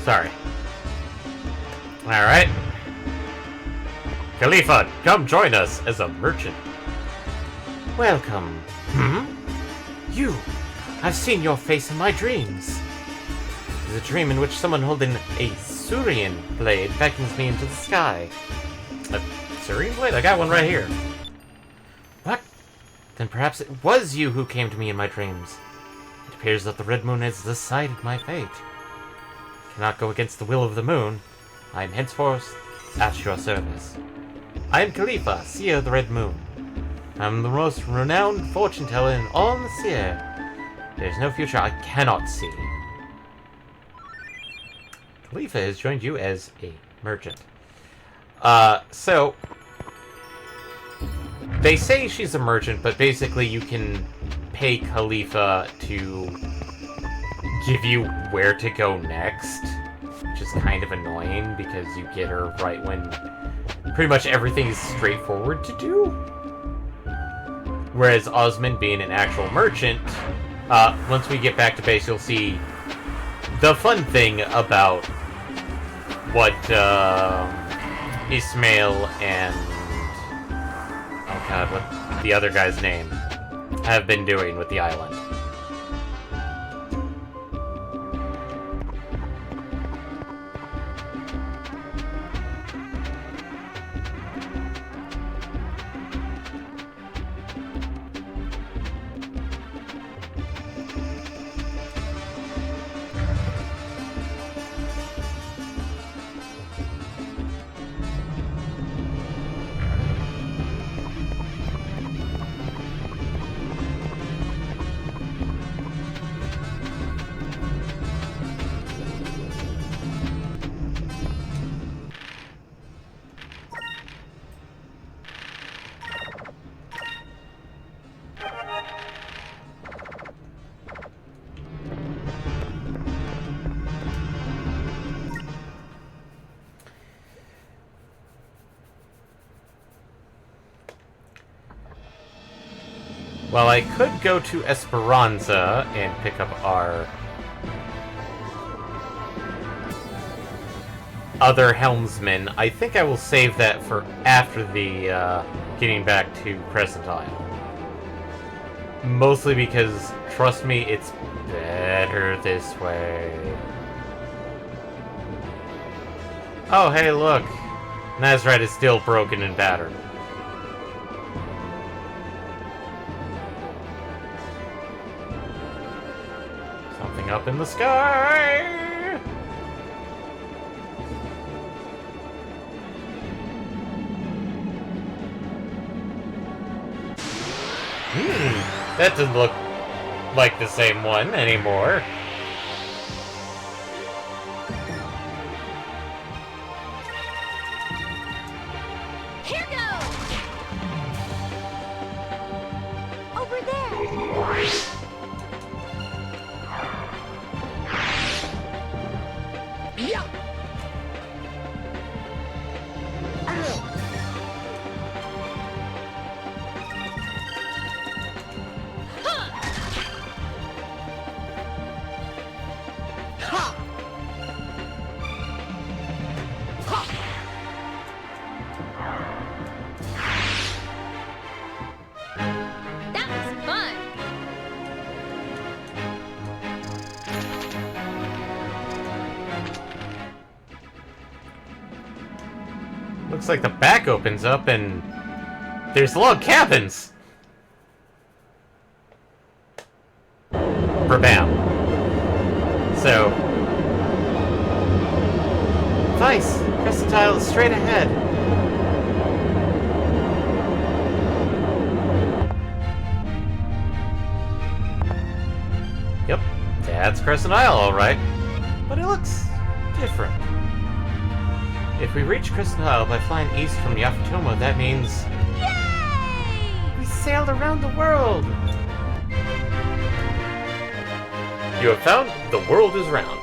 Sorry. Alright. Khalifa, come join us as a merchant. Welcome. You. I've seen your face in my dreams. It is a dream in which someone holding a Surian blade beckons me into the sky. A Surian blade? I got one right here. What? Then perhaps it was you who came to me in my dreams. It appears that the Red Moon has decided my fate. I cannot go against the will of the moon. I am henceforth at your service. I am Khalifa, seer of the Red Moon. I am the most renowned fortune teller in all the seer. There is no future I cannot see. Khalifa has joined you as a merchant. So they say she's a merchant, but basically you can pay Khalifa to give you where to go next, which is kind of annoying because you get her right when pretty much everything is straightforward to do. Whereas Osmond, being an actual merchant, once we get back to base, you'll see the fun thing about what Ismail and oh god, what the other guy's name have been doing with the island. Well, I could go to Esperanza and pick up our other helmsman. I think I will save that for after the getting back to Crescent Isle. Mostly because, trust me, it's better this way. Oh, hey, look. Nazarite is still broken and battered. Up in the sky! That doesn't look like the same one anymore. Here goes! Over there! Yeah. That was fun. Looks like the back opens up and there's log cabins! Bam. So, Vice, Crescent Isle is straight ahead. Yep, that's Crescent Isle, alright. But it looks different. If we reach Crescent Isle by flying east from Yafatomo, that means... Yay! we sailed around the world! You have found the world is round.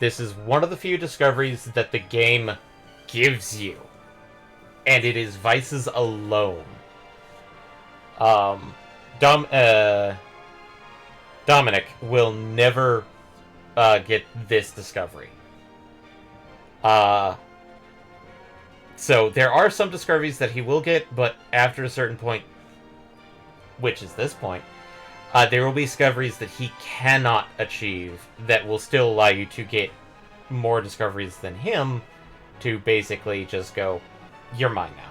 This is one of the few discoveries that the game gives you. And it is Vice's alone. Dominic will never get this discovery. So there are some discoveries that he will get, but after a certain point, which is this point, There will be discoveries that he cannot achieve that will still allow you to get more discoveries than him to basically just go, you're mine now.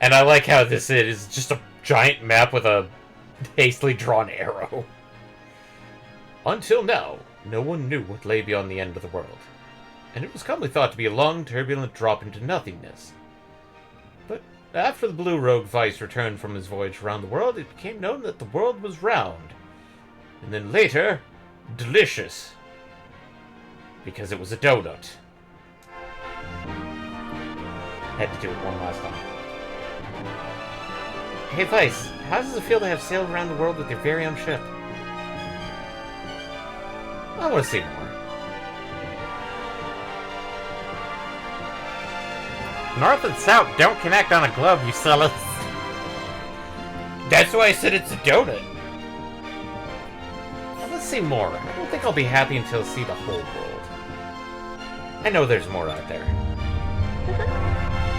And I like how this is just a giant map with a hastily drawn arrow. Until now, no one knew what lay beyond the end of the world, and it was commonly thought to be a long, turbulent drop into nothingness. But after the Blue Rogue Vice returned from his voyage around the world, it became known that the world was round, and then later, delicious, because it was a donut. Had to do it one last time. Hey Vice, how does it feel to have sailed around the world with your very own ship? I want to see more. North and South don't connect on a globe, you fellas. That's why I said it's a donut. Now, let's see more. I don't think I'll be happy until I see the whole world. I know there's more out there.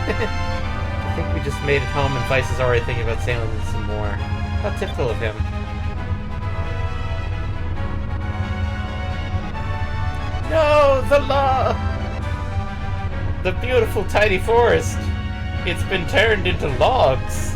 I think we just made it home and Vice is already thinking about sailing some more. How typical of him. No, the law! The beautiful tiny forest. It's been turned into logs.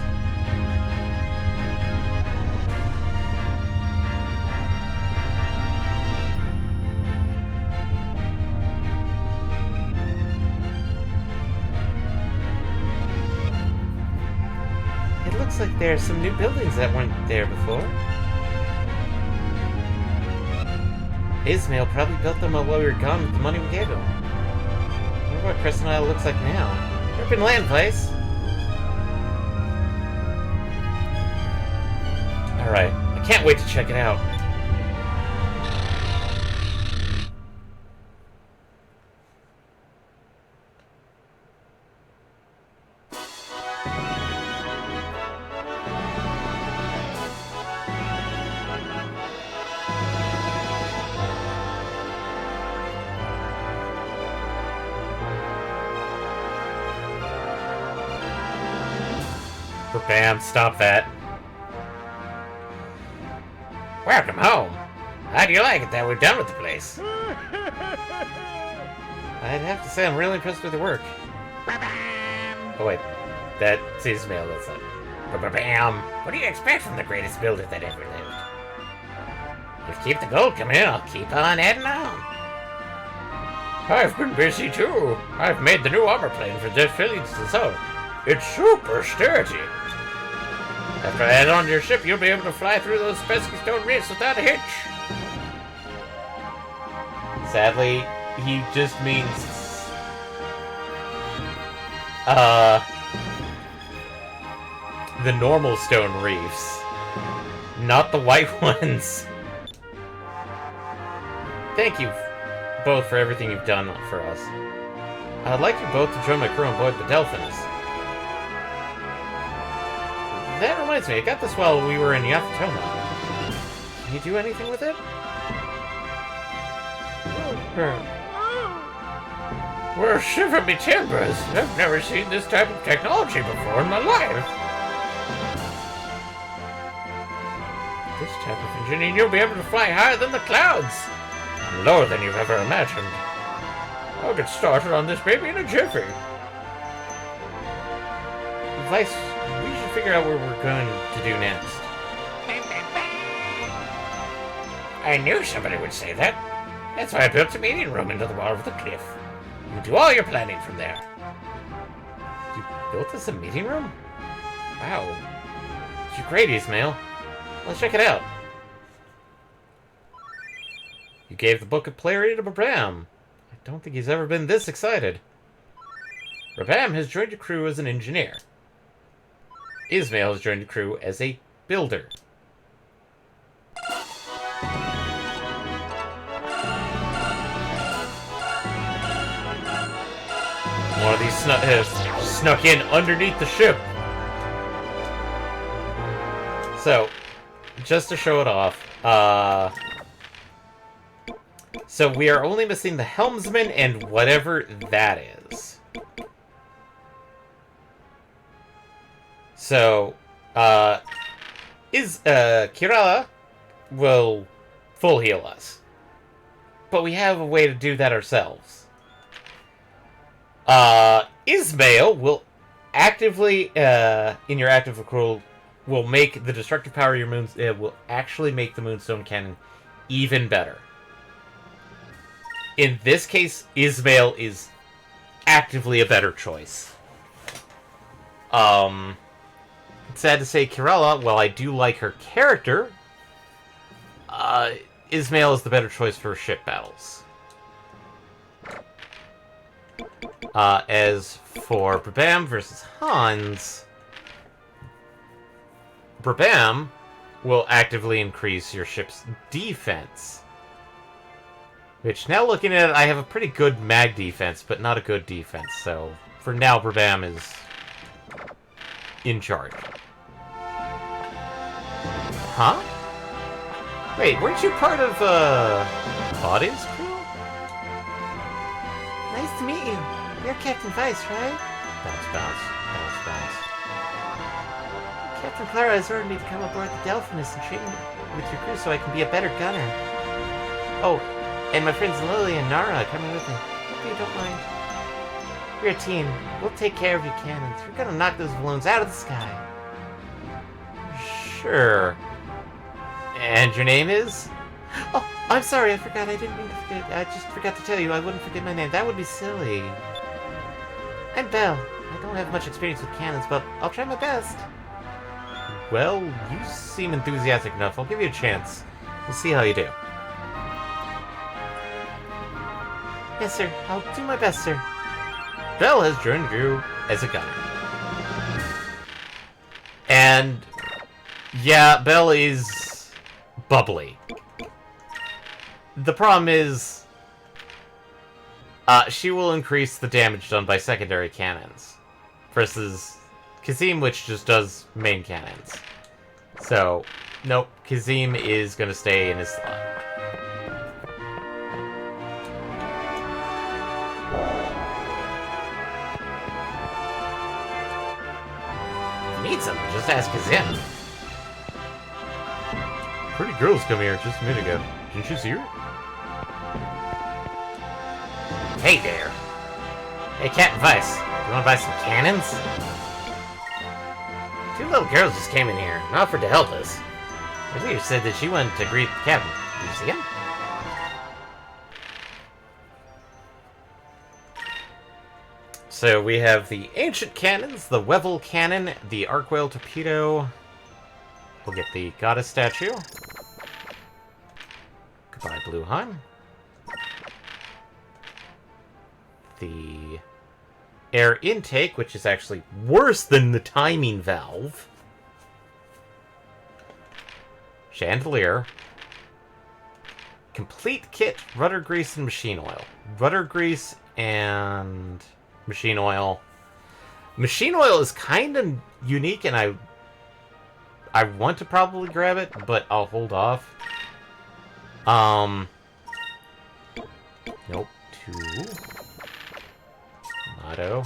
It looks like there are some new buildings that weren't there before. Ismail probably built them while we were gone with the money we gave him. I wonder what Crescent Isle looks like now. Urban land place. Alright, I can't wait to check it out. Bam, stop that. Welcome home. How do you like it that we're done with the place? I'd have to say I'm really impressed with the work. Oh wait, that's Ismail, that's it. Bam! What do you expect from the greatest builder that ever lived? If you keep the gold coming in, I'll keep on adding on. I've been busy too. I've made the new armor plane for Jet Phillies and so. It's super sturdy. After I add on to your ship, you'll be able to fly through those pesky stone reefs without a hitch. Sadly, he just means... the normal stone reefs. Not the white ones. Thank you both for everything you've done for us. I'd like you both to join my crew on board the Delphins. That reminds me, I got this while we were in Yafatoma. Can you do anything with it? Well, shiver me timbers. I've never seen this type of technology before in my life. This type of engineering, you'll be able to fly higher than the clouds. And lower than you've ever imagined. I'll get started on this baby in a jiffy. Vice, we should figure out what we're going to do next. I knew somebody would say that. That's why I built a meeting room into the wall of the cliff. You do all your planning from there. You built us a meeting room? Wow. You're great, Ismail. Let's check it out. You gave the book of Clarity to Rabam. I don't think he's ever been this excited. Rabam has joined your crew as an engineer. Ismail has joined the crew as a builder. One of these snuck in underneath the ship. So, just to show it off, so we are only missing the helmsman and whatever that is. So, Kirella will full heal us. But we have a way to do that ourselves. Ismail will actively, in your active accrual, will make the destructive power of your moons, will actually make the Moonstone Cannon even better. In this case, Ismail is actively a better choice. It's sad to say Kirella, while I do like her character, Ismail is the better choice for ship battles. As for Brabham versus Hans, Brabham will actively increase your ship's defense. Which, now looking at it, I have a pretty good mag defense, but not a good defense, so for now, Brabham is in charge. Huh? Wait, weren't you part of, Claudia's crew? Nice to meet you. You're Captain Vice, right? Bounce, bounce, bounce, bounce. Captain Clara has ordered me to come aboard the Delphinus and train with your crew so I can be a better gunner. Oh, and my friends Lily and Nara are coming with me. Hope you don't mind. We're a team. We'll take care of your cannons. We're gonna knock those balloons out of the sky. Sure. And your name is? Oh, I'm sorry, I forgot. I didn't mean to forget. I just forgot to tell you. I wouldn't forget my name. That would be silly. I'm Belle. I don't have much experience with cannons, but I'll try my best. Well, you seem enthusiastic enough. I'll give you a chance. We'll see how you do. Yes, sir. I'll do my best, sir. Belle has joined you as a gunner. And, yeah, Belle is bubbly. The problem is, she will increase the damage done by secondary cannons, versus Kazim, which just does main cannons. So, nope, Kazim is going to stay in his slot. If you need something, just ask Kazim. Pretty girls come here just a minute ago. Didn't you see her? Hey there. Hey, Captain Vice. You want to buy some cannons? Two little girls just came in here and offered to help us. The leader said that she wanted to greet the captain. Did you see him? So we have the ancient cannons, the Wevel cannon, the arc whale torpedo. We'll get the goddess statue. Goodbye, Blue Hun. The air intake, which is actually worse than the timing valve. Chandelier. Complete kit, rudder grease and machine oil. Rudder grease and machine oil. Machine oil is kind of unique, and I want to probably grab it, but I'll hold off. Nope. 2. Amato.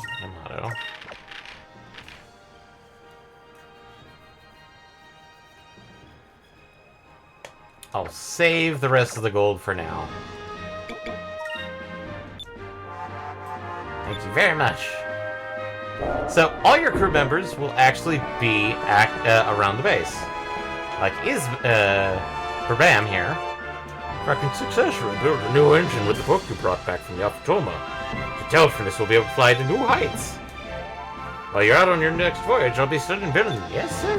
I'll save the rest of the gold for now. Thank you very much. So, all your crew members will actually be around the base. Like, Brabham here. Frantic's successor and built a new engine with the book you brought back from Yapatoma. The Delphinus will be able to fly to new heights. While you're out on your next voyage, I'll be studying building. Yes, sir.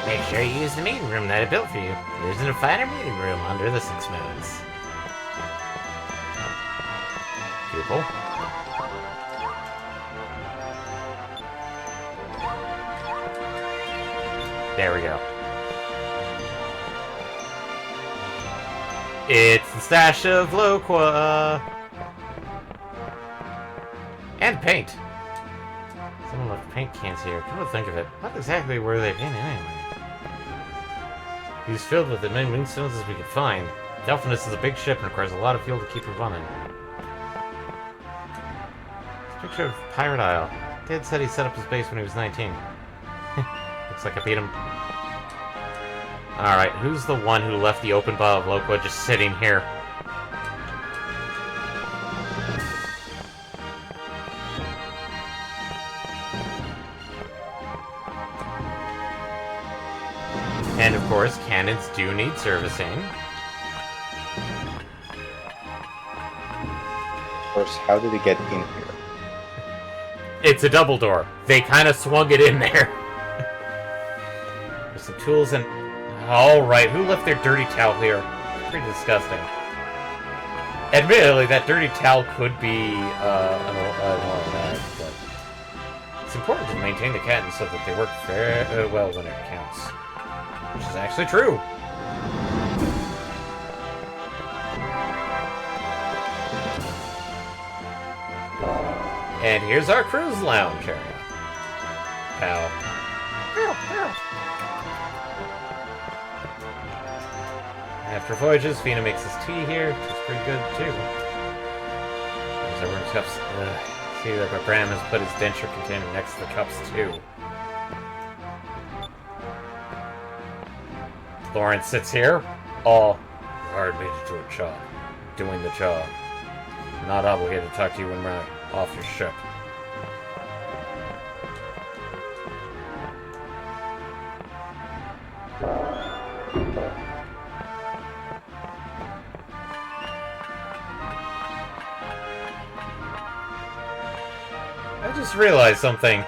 Make sure you use the meeting room that I built for you. There's a finer meeting room under the 6 moons. Pupil. There we go. It's the stash of Loqua. And paint. Someone left paint cans here. Come to think of it, what exactly were they in anyway? He was filled with as many moonstones as we could find. Delphinus is a big ship and requires a lot of fuel to keep her running. It's a picture of Pirate Isle. Dad said he set up his base when he was 19. Looks like I beat him. Alright, who's the one who left the open bottle of Loqua just sitting here? And of course, cannons do need servicing. Of course, how did it get in here? It's a double door. They kind of swung it in there. There's some tools and... Alright, who left their dirty towel here? Pretty disgusting. Admittedly, that dirty towel could be an automatic, but... It's important to maintain the cannons so that they work very well when it counts. Which is actually true. And here's our cruise lounge area. Pal. After voyages, Fina makes his tea here, which is pretty good too. There's everyone's cups. See that Bram has put his denture container next to the cups too. Lawrence sits here. Oh, hired me to do a job. Doing the job. I'm not obligated to talk to you when we're off your ship. I just realized something.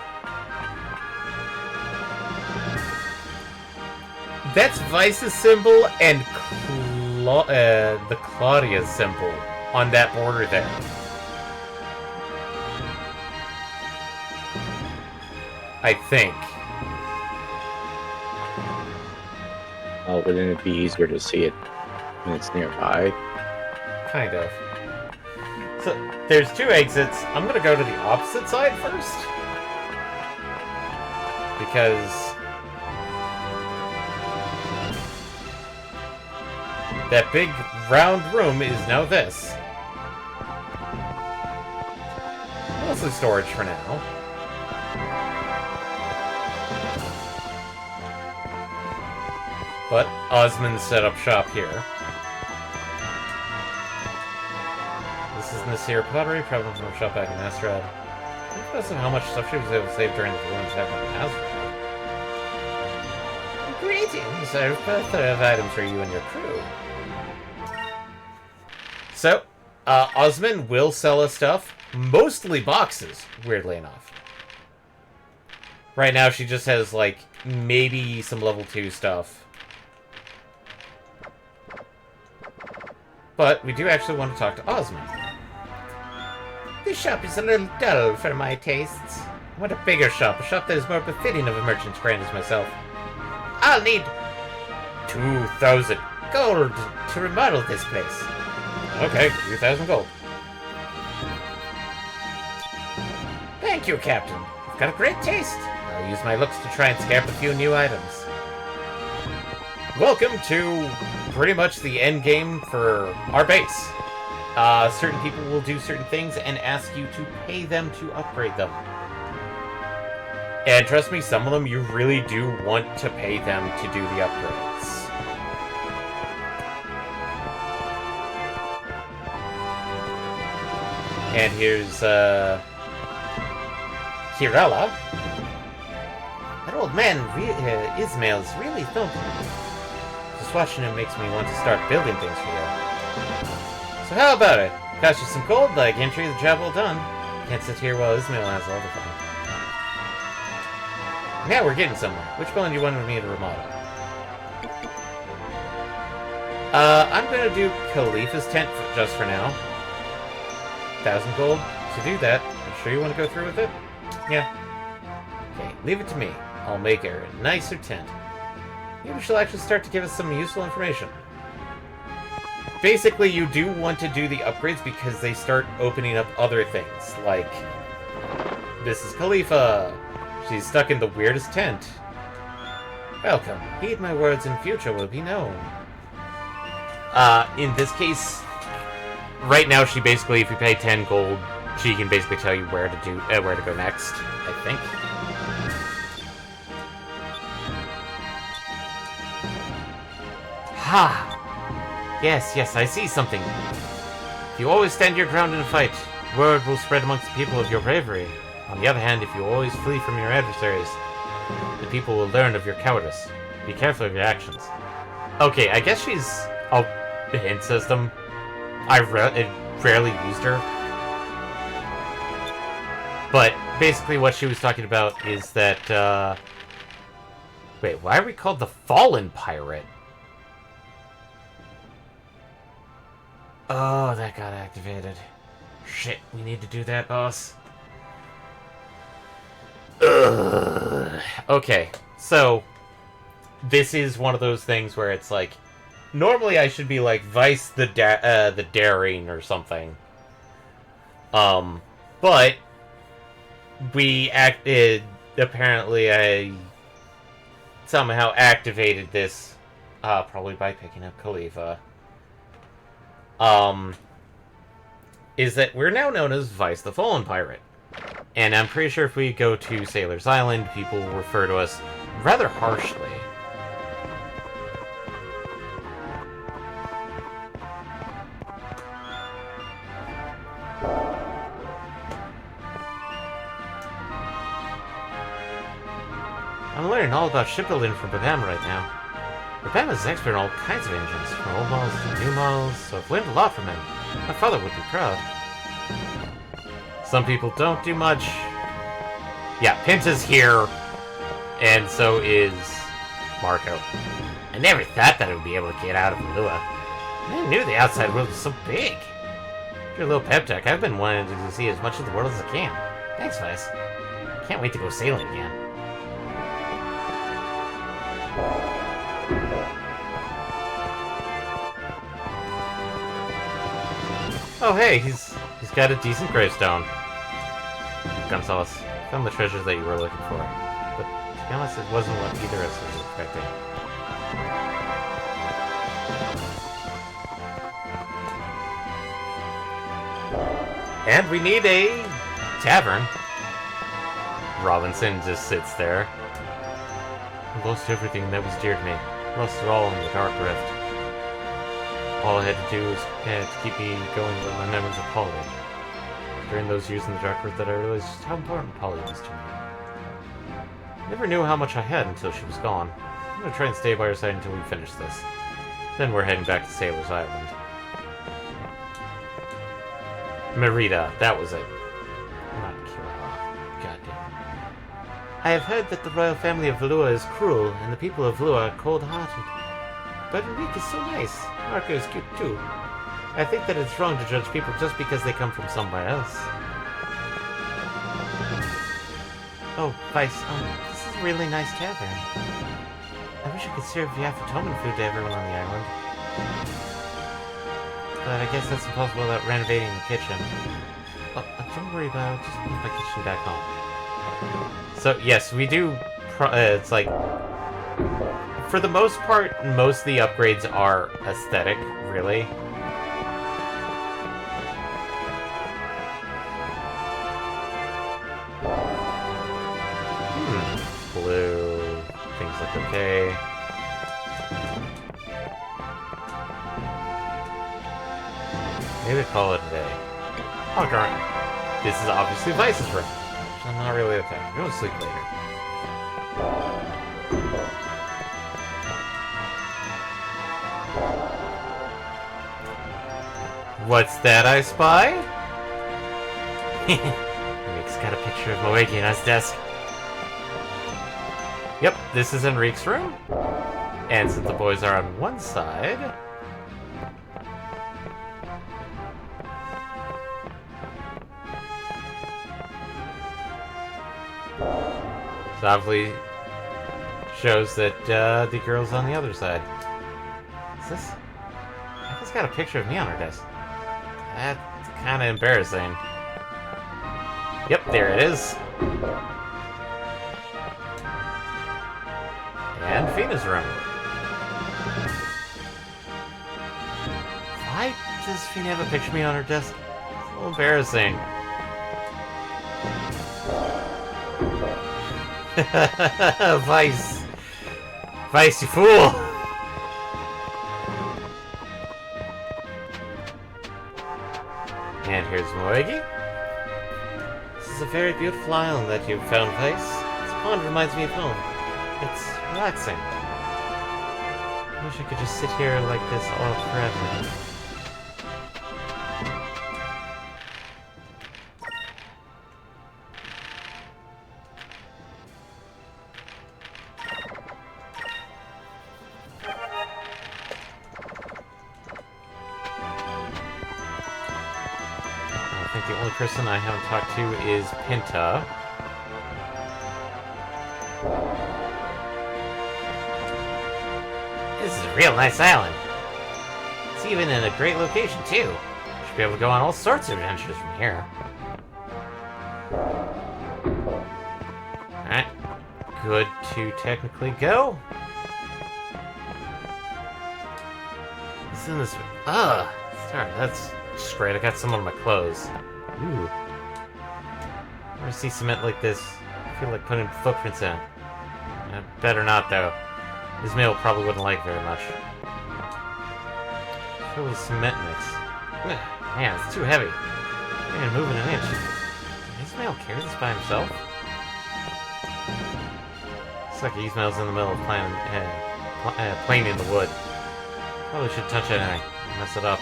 That's Vice's symbol and the Claudia's symbol on that border there. I think. Well, wouldn't it be easier to see it when it's nearby? Kind of. So, there's two exits. I'm gonna go to the opposite side first. Because... that big round room is now this. Mostly storage for now. But Osmond set up shop here. This is Nasir Pottery, problem from a shop back in Astrad. I'm impressed with how much stuff she was able to save during the Villain attack on Astrad. Greetings, I have a plethora of items for you and your crew. So, Osmond will sell us stuff. Mostly boxes, weirdly enough. Right now she just has, like, maybe some level 2 stuff. But we do actually want to talk to Osmond. This shop is a little dull for my tastes. I want a bigger shop, a shop that is more befitting of a merchant's brand as myself. I'll need 2,000 gold to remodel this place. Okay, 2,000 gold. Thank you, Captain. You've got a great taste. I'll use my looks to try and scare up a few new items. Welcome to pretty much the end game for our base. Certain people will do certain things and ask you to pay them to upgrade them. And trust me, some of them you really do want to pay them to do the upgrades. And here's, Kirella. That old man, Ismail's really thumping. Just watching him makes me want to start building things for you. So how about it? Cost you some gold, like entry, the job well done. Can't sit here while Ismail has all the fun. Now we're getting somewhere. Which one do you want me to remodel? I'm gonna do Khalifa's tent just for now. 1,000 gold to do that. Are you sure you want to go through with it? Yeah. Okay, leave it to me. I'll make her a nicer tent. Maybe she'll actually start to give us some useful information. Basically, you do want to do the upgrades because they start opening up other things, like... This is Khalifa. She's stuck in the weirdest tent. Welcome. Heed my words and future will be known. In this case... Right now, she basically, if you pay 10 gold, she can basically tell you where to go next, I think. Aha! Yes, yes, I see something. If you always stand your ground in a fight, word will spread amongst the people of your bravery. On the other hand, if you always flee from your adversaries, the people will learn of your cowardice. Be careful of your actions. Okay, I guess she's a hint system. I rarely used her. But basically what she was talking about is that, wait, why are we called the Fallen Pirate? Oh, that got activated. Shit, we need to do that, boss. Ugh. Okay, so this is one of those things where it's like, normally I should be like Vice the Daring or something. But we apparently I somehow activated this, probably by picking up Khalifa. Is that we're now known as Vice the Fallen Pirate. And I'm pretty sure if we go to Sailor's Island, people will refer to us rather harshly. I'm learning all about shipbuilding from Babam right now. Babam is an expert in all kinds of engines, from old models to new models, so I've learned a lot from him. My father would be proud. Some people don't do much. Yeah, Pinta's here, and so is Marco. I never thought that I would be able to get out of Lua. I knew the outside world was so big. Your little pep talk, I've been wanting to see as much of the world as I can. Thanks, Vice. I can't wait to go sailing again. Oh hey, he's got a decent gravestone. Gonzalez, found the treasures that you were looking for. But to be honest, it wasn't what either of us was expecting. And we need a tavern. Robinson just sits there. I lost everything that was dear to me. Lost it all in the Dark Rift. All I had to do was to keep me going with my memories of Polly. During those years in the Dark Rift that I realized just how important Polly was to me. Never knew how much I had until she was gone. I'm gonna try and stay by her side until we finish this. Then we're heading back to Sailor's Island. Merida, that was it. Not Kira. Goddamn. I have heard that the royal family of Valua is cruel, and the people of Valua are cold-hearted. But Enrique is so nice. Marco is cute too. I think that it's wrong to judge people just because they come from somewhere else. Oh, Vice, this is a really nice tavern. I wish I could serve Yafatoman food to everyone on the island. But I guess that's impossible without renovating the kitchen. Well, don't worry about it, just move my kitchen back home. So, yes, we do, it's like, for the most part, most of the upgrades are aesthetic, really. Blue, things look okay. Maybe call it a day. Oh, darn. This is obviously Vice's room. I'm not really okay. I'm gonna sleep later. What's that I spy? Enrique's got a picture of Moegi on his desk. Yep, this is Enrique's room. And since the boys are on one side... It obviously shows that the girl's on the other side. Is this... It's got a picture of me on her desk. That's kind of embarrassing. Yep, there it is. And Fina's room. Why does Fina have a picture of me on her desk? It's a little embarrassing. Vice. Vice, you fool! And here's Moegi. This is a very beautiful island that you've found, Vice. This pond reminds me of home. It's relaxing. I wish I could just sit here like this all forever. I think the only person I haven't talked to is Pinta. This is a real nice island. It's even in a great location, too. Should be able to go on all sorts of adventures from here. Alright. Good to technically go. What's in this? Ugh! Sorry, that's just great. I got some on my clothes. Ooh. I see cement like this. I feel like putting footprints in. Better not, though. Ismail probably wouldn't like very much. Fill with cement mix. Man, it's too heavy. I can't even move it an inch. Did Ismail carry this by himself? Looks like Ismail's in the middle of planing the wood. Probably should touch it anyway. Mess it up.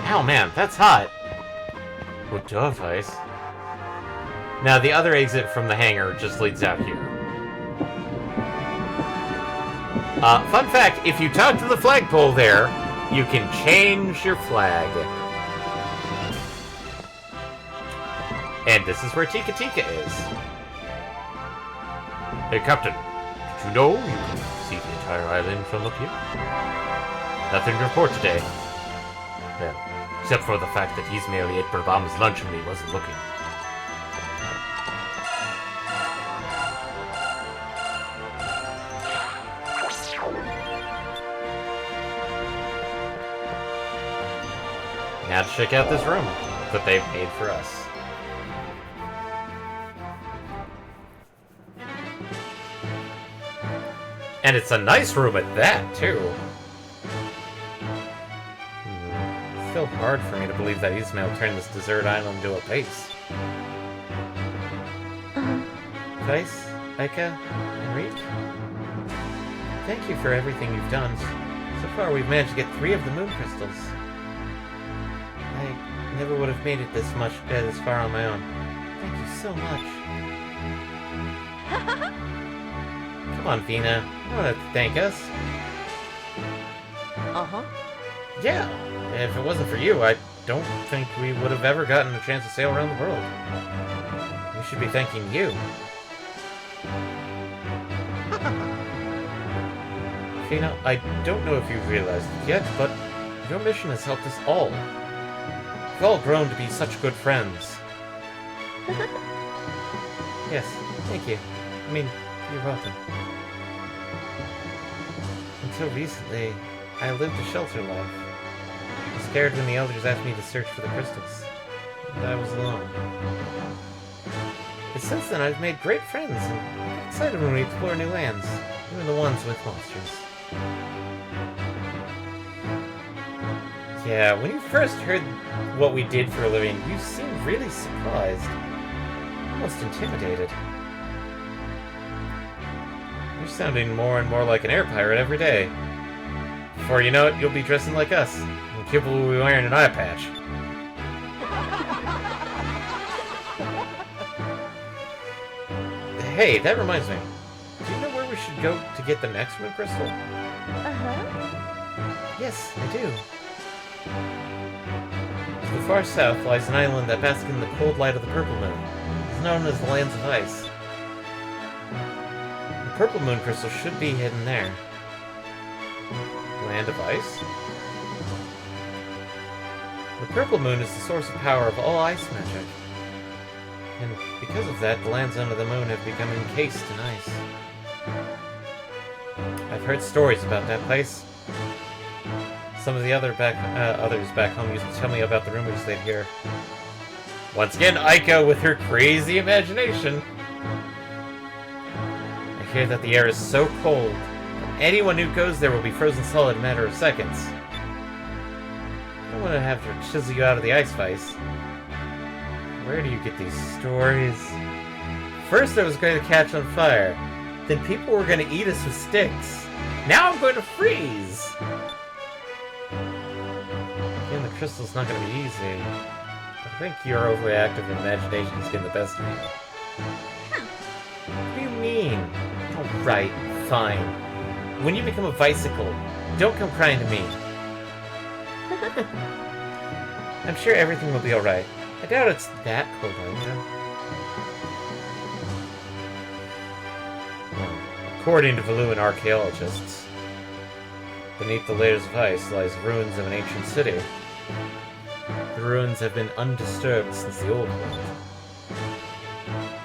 Ow, man, that's hot! What device? Now, the other exit from the hangar just leads out here. Fun fact, if you talk to the flagpole there, you can change your flag. And this is where Tika Tika is. Hey, Captain. Did you know you can see the entire island from up here? Nothing to report today. Well, except for the fact that he's merely ate Burbama's lunch when he wasn't looking. Now to check out this room that they've made for us. And it's a nice room at that, too. It's still hard for me to believe that Ismail turned this desert island into a base. Vice, Aika, and Reed, thank you for everything you've done. So far, we've managed to get 3 of the moon crystals. I never would have made it this far on my own. Thank you so much. Come on, Vina. You don't have to thank us. Uh-huh. Yeah. If it wasn't for you, I don't think we would have ever gotten a chance to sail around the world. We should be thanking you. Vina, I don't know if you've realized it yet, but your mission has helped us all. We've all grown to be such good friends. Yes, thank you. I mean, you're welcome. Until recently, I lived a shelter life. I was scared when the elders asked me to search for the crystals. And I was alone. But since then, I've made great friends, and I get excited when we explore new lands, even the ones with monsters. Yeah, when you first heard what we did for a living, you seemed really surprised. Almost intimidated. You're sounding more and more like an air pirate every day. Before you know it, you'll be dressing like us. And people will be wearing an eye patch. Hey, that reminds me. Do you know where we should go to get the next moon crystal? Uh-huh. Yes, I do. To the far south lies an island that basks in the cold light of the purple moon. It's known as the Lands of Ice. The purple moon crystal should be hidden there. Land of Ice? The purple moon is the source of power of all ice magic. And because of that, the lands under the moon have become encased in ice. I've heard stories about that place. Some of the others back home used to tell me about the rumors they'd hear. Once again, Aika with her crazy imagination. I hear that the air is so cold that Anyone who goes there will be frozen solid in a matter of seconds. I don't want to have to chisel you out of the ice vice. Where do you get these stories? First I was going to catch on fire. Then people were going to eat us with sticks. Now I'm going to freeze! Again, the crystal's not going to be easy. I think your overactive imagination is getting the best of you. What do you mean? Alright, fine. When you become a bicycle, don't come crying to me. I'm sure everything will be alright. I doubt it's that cold, you know? According to Valuan archaeologists, beneath the layers of ice lies ruins of an ancient city. The ruins have been undisturbed since the old world.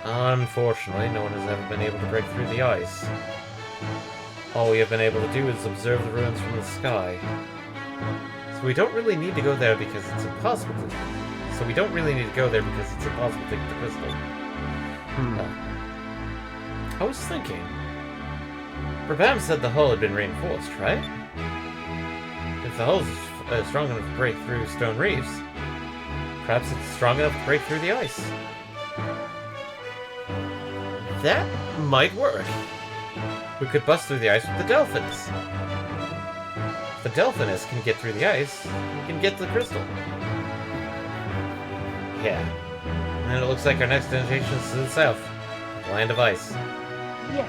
Unfortunately, no one has ever been able to break through the ice. All we have been able to do is observe the ruins from the sky. So we don't really need to go there because it's impossible to get the crystal. I was thinking... Rabam said the hull had been reinforced, right? If the hull is strong enough to break through stone reefs, perhaps it's strong enough to break through the ice. That might work. We could bust through the ice with the Delphins. If the Delphinus can get through the ice, we can get to the crystal. Yeah. And it looks like our next destination is to the south. The land of ice. Yes.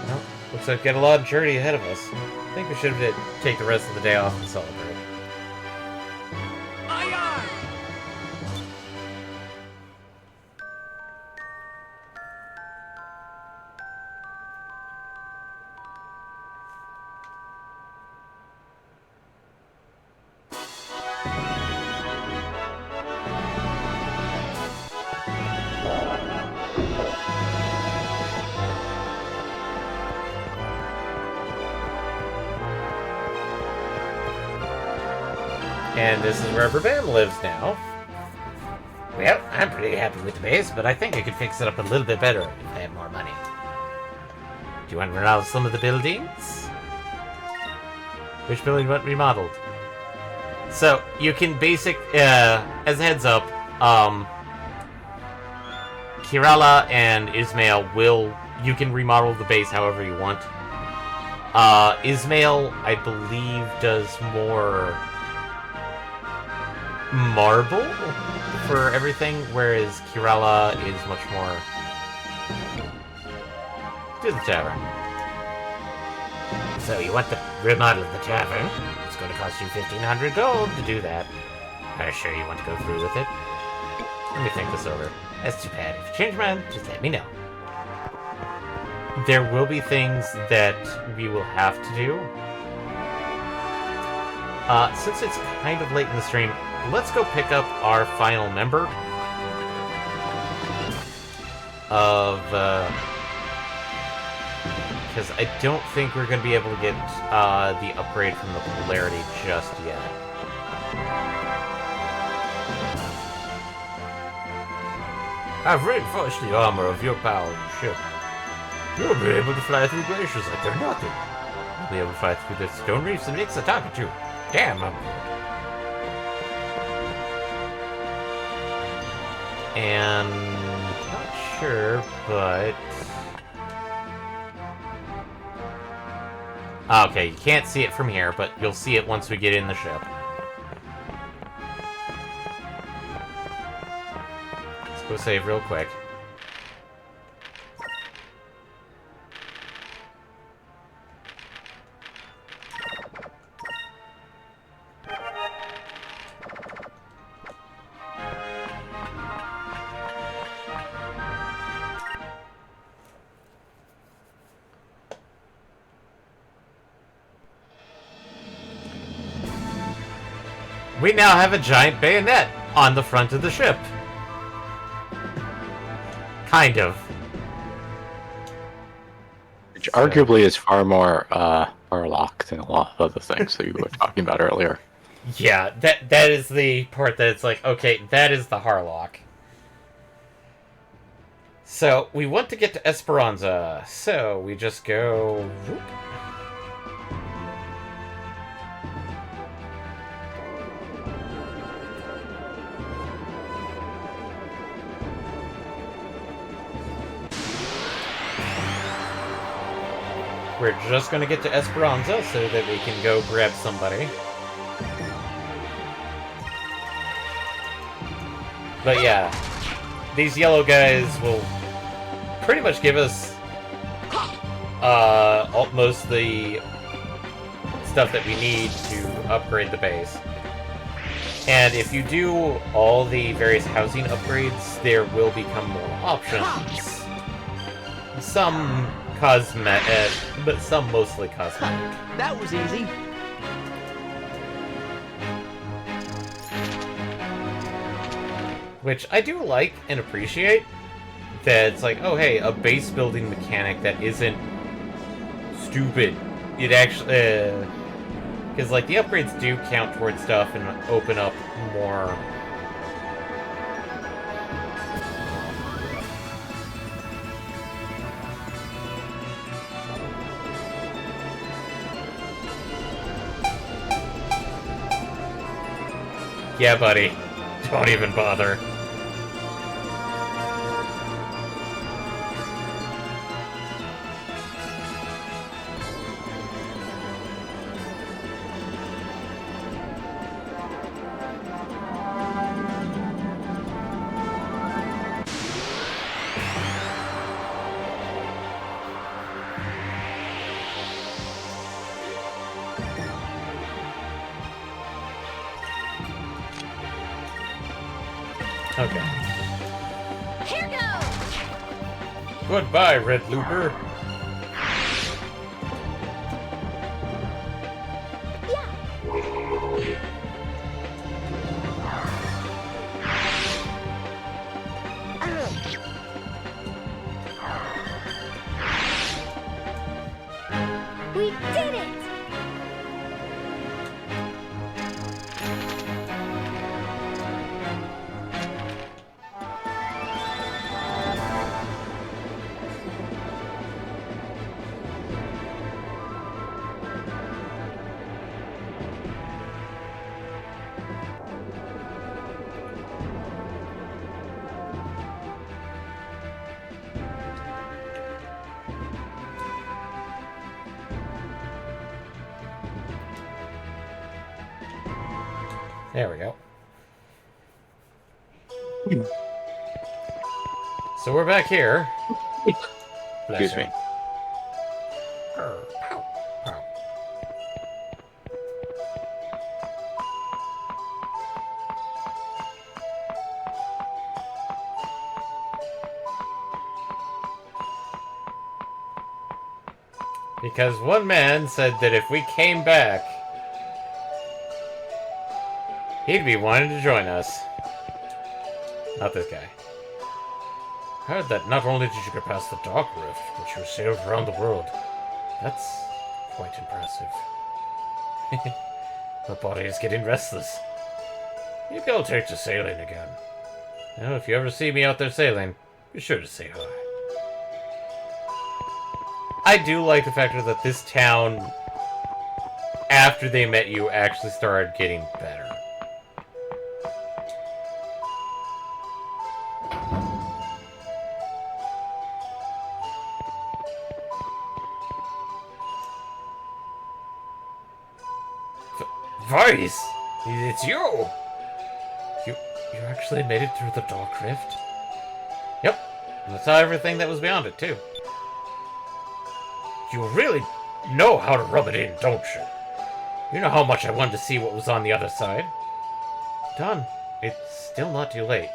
Well, looks like we've got a lot of journey ahead of us. I think we should take the rest of the day off and celebrate. Aye, aye. And this is where Brabham lives now. Well, I'm pretty happy with the base, but I think I could fix it up a little bit better if I had more money. Do you want to remodel some of the buildings? Which building you want remodeled? So, you can as a heads up, Kirala and Ismail you can remodel the base however you want. Ismail, I believe, does more marble for everything, whereas Kirala is much more to the tavern. So you want to remodel the tavern? It's going to cost you 1,500 gold to do that. Are you sure you want to go through with it? Let me think this over. That's too bad. If you change your mind, just let me know. There will be things that we will have to do. Since it's kind of late in the stream, let's go pick up our final member of, because I don't think we're going to be able to get the upgrade from the polarity just yet. I've reinforced the armor of your powered ship. You'll be able to fly through glaciers like they're nothing. You'll be able to fly through the stone reefs and mix a target too. Damn, I'm good. And not sure, but okay, you can't see it from here, but you'll see it once we get in the ship. Let's go save real quick. We now have a giant bayonet on the front of the ship. Kind of. Which arguably is far more Harlock than a lot of other things that you were talking about earlier. Yeah, that is the part that it's like, okay, that is the Harlock. So, we want to get to Esperanza, so we just go... whoop. We're just gonna get to Esperanza so that we can go grab somebody. But yeah, these yellow guys will pretty much give us most the stuff that we need to upgrade the base. And if you do all the various housing upgrades, there will become more options. Some cosmetic, but some mostly cosmetic. That was easy. Which I do like and appreciate. That it's like, oh hey, a base building mechanic that isn't stupid. It actually... because like the upgrades do count towards stuff and open up more... Yeah, buddy. Don't even bother. Okay. Here goes! Goodbye, Red Looper. We did it! There we go. So we're back here. Bless Excuse you. me. Pow, pow. Because one man said that if we came back, he'd be wanting to join us. Not this guy. Heard that not only did you get past the Dark Rift, but you sailed around the world. That's quite impressive. My body is getting restless. Maybe I'll take to sailing again. Now, if you ever see me out there sailing, be sure to say hi. I do like the fact that this town, after they met you, actually started getting better. Vice! It's you! You actually made it through the Dark Rift? Yep. And I saw everything that was beyond it, too. You really know how to rub it in, don't you? You know how much I wanted to see what was on the other side. Done. It's still not too late.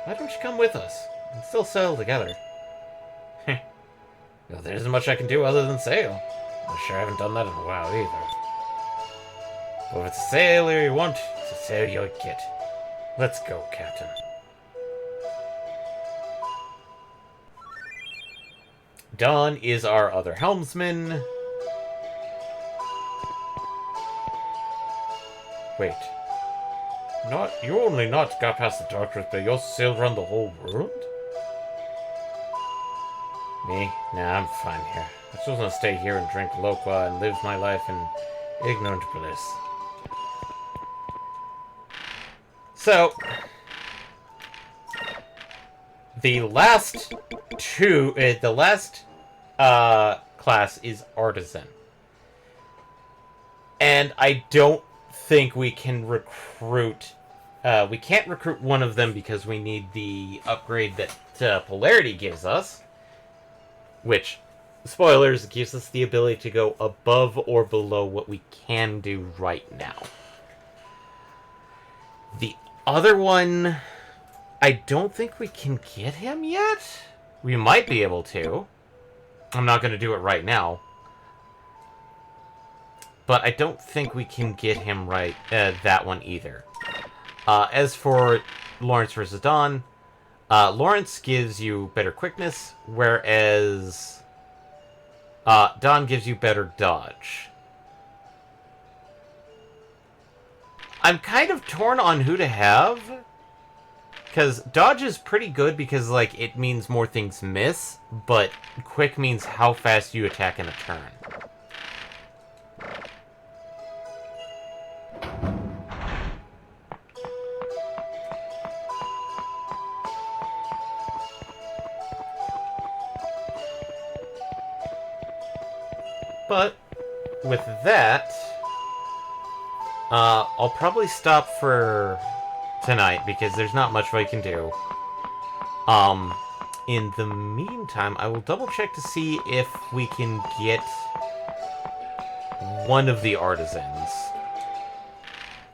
Why don't you come with us and still sail together? Well, there isn't much I can do other than sail. I sure haven't done that in a while either. Well, if it's a sailor you want, it's a sailor you'll get. Let's go, Captain. Don is our other helmsman. Wait. You only not got past the Dark Rift, but you also sailed around the whole world? Me? Nah, I'm fine here. I just want to stay here and drink Loqua and live my life in ignorant bliss. So, the last class is Artisan. And I don't think we can recruit... we can't recruit one of them because we need the upgrade that Polarity gives us. Which, spoilers, gives us the ability to go above or below what we can do right now. The other one... I don't think we can get him yet. We might be able to. I'm not going to do it right now. But I don't think we can get him right, that one either. As for Lawrence versus Dawn, Lawrence gives you better quickness, whereas Dawn gives you better dodge. I'm kind of torn on who to have. Because dodge is pretty good because, like, it means more things miss, but quick means how fast you attack in a turn. But, with that, I'll probably stop for tonight, because there's not much I can do. In the meantime, I will double check to see if we can get one of the artisans.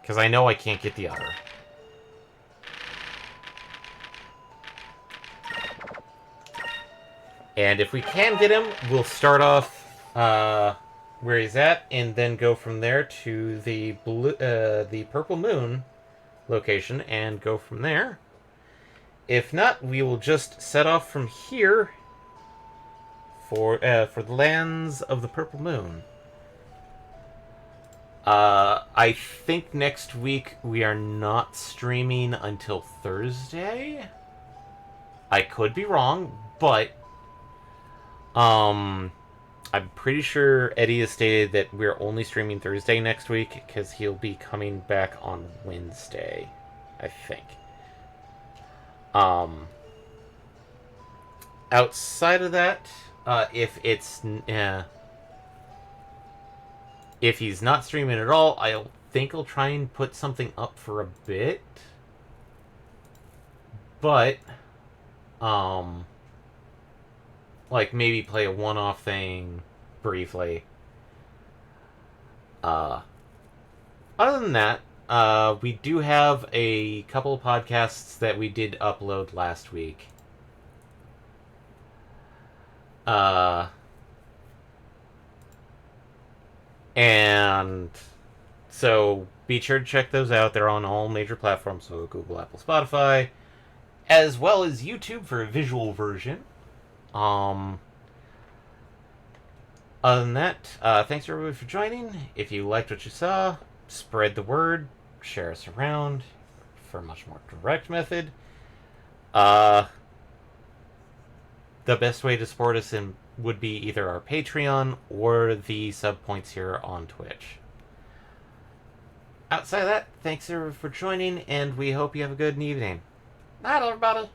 Because I know I can't get the other. And if we can get him, we'll start off where he's at, and then go from there to the Purple Moon location and go from there. If not, we will just set off from here for the lands of the Purple Moon. I think next week we are not streaming until Thursday. I could be wrong, but I'm pretty sure Eddie has stated that we're only streaming Thursday next week because he'll be coming back on Wednesday, I think. Outside of that, if he's not streaming at all, I think I'll try and put something up for a bit. But, like, maybe play a one-off thing briefly. Other than that, we do have a couple of podcasts that we did upload last week. And so be sure to check those out. They're on all major platforms, so Google, Apple, Spotify, as well as YouTube for a visual version. Other than that, thanks everybody for joining. If you liked what you saw, spread the word, share us around for a much more direct method. The best way to support us would be either our Patreon or the sub points here on Twitch. Outside of that, thanks everyone for joining, and we hope you have a good evening. Night, everybody!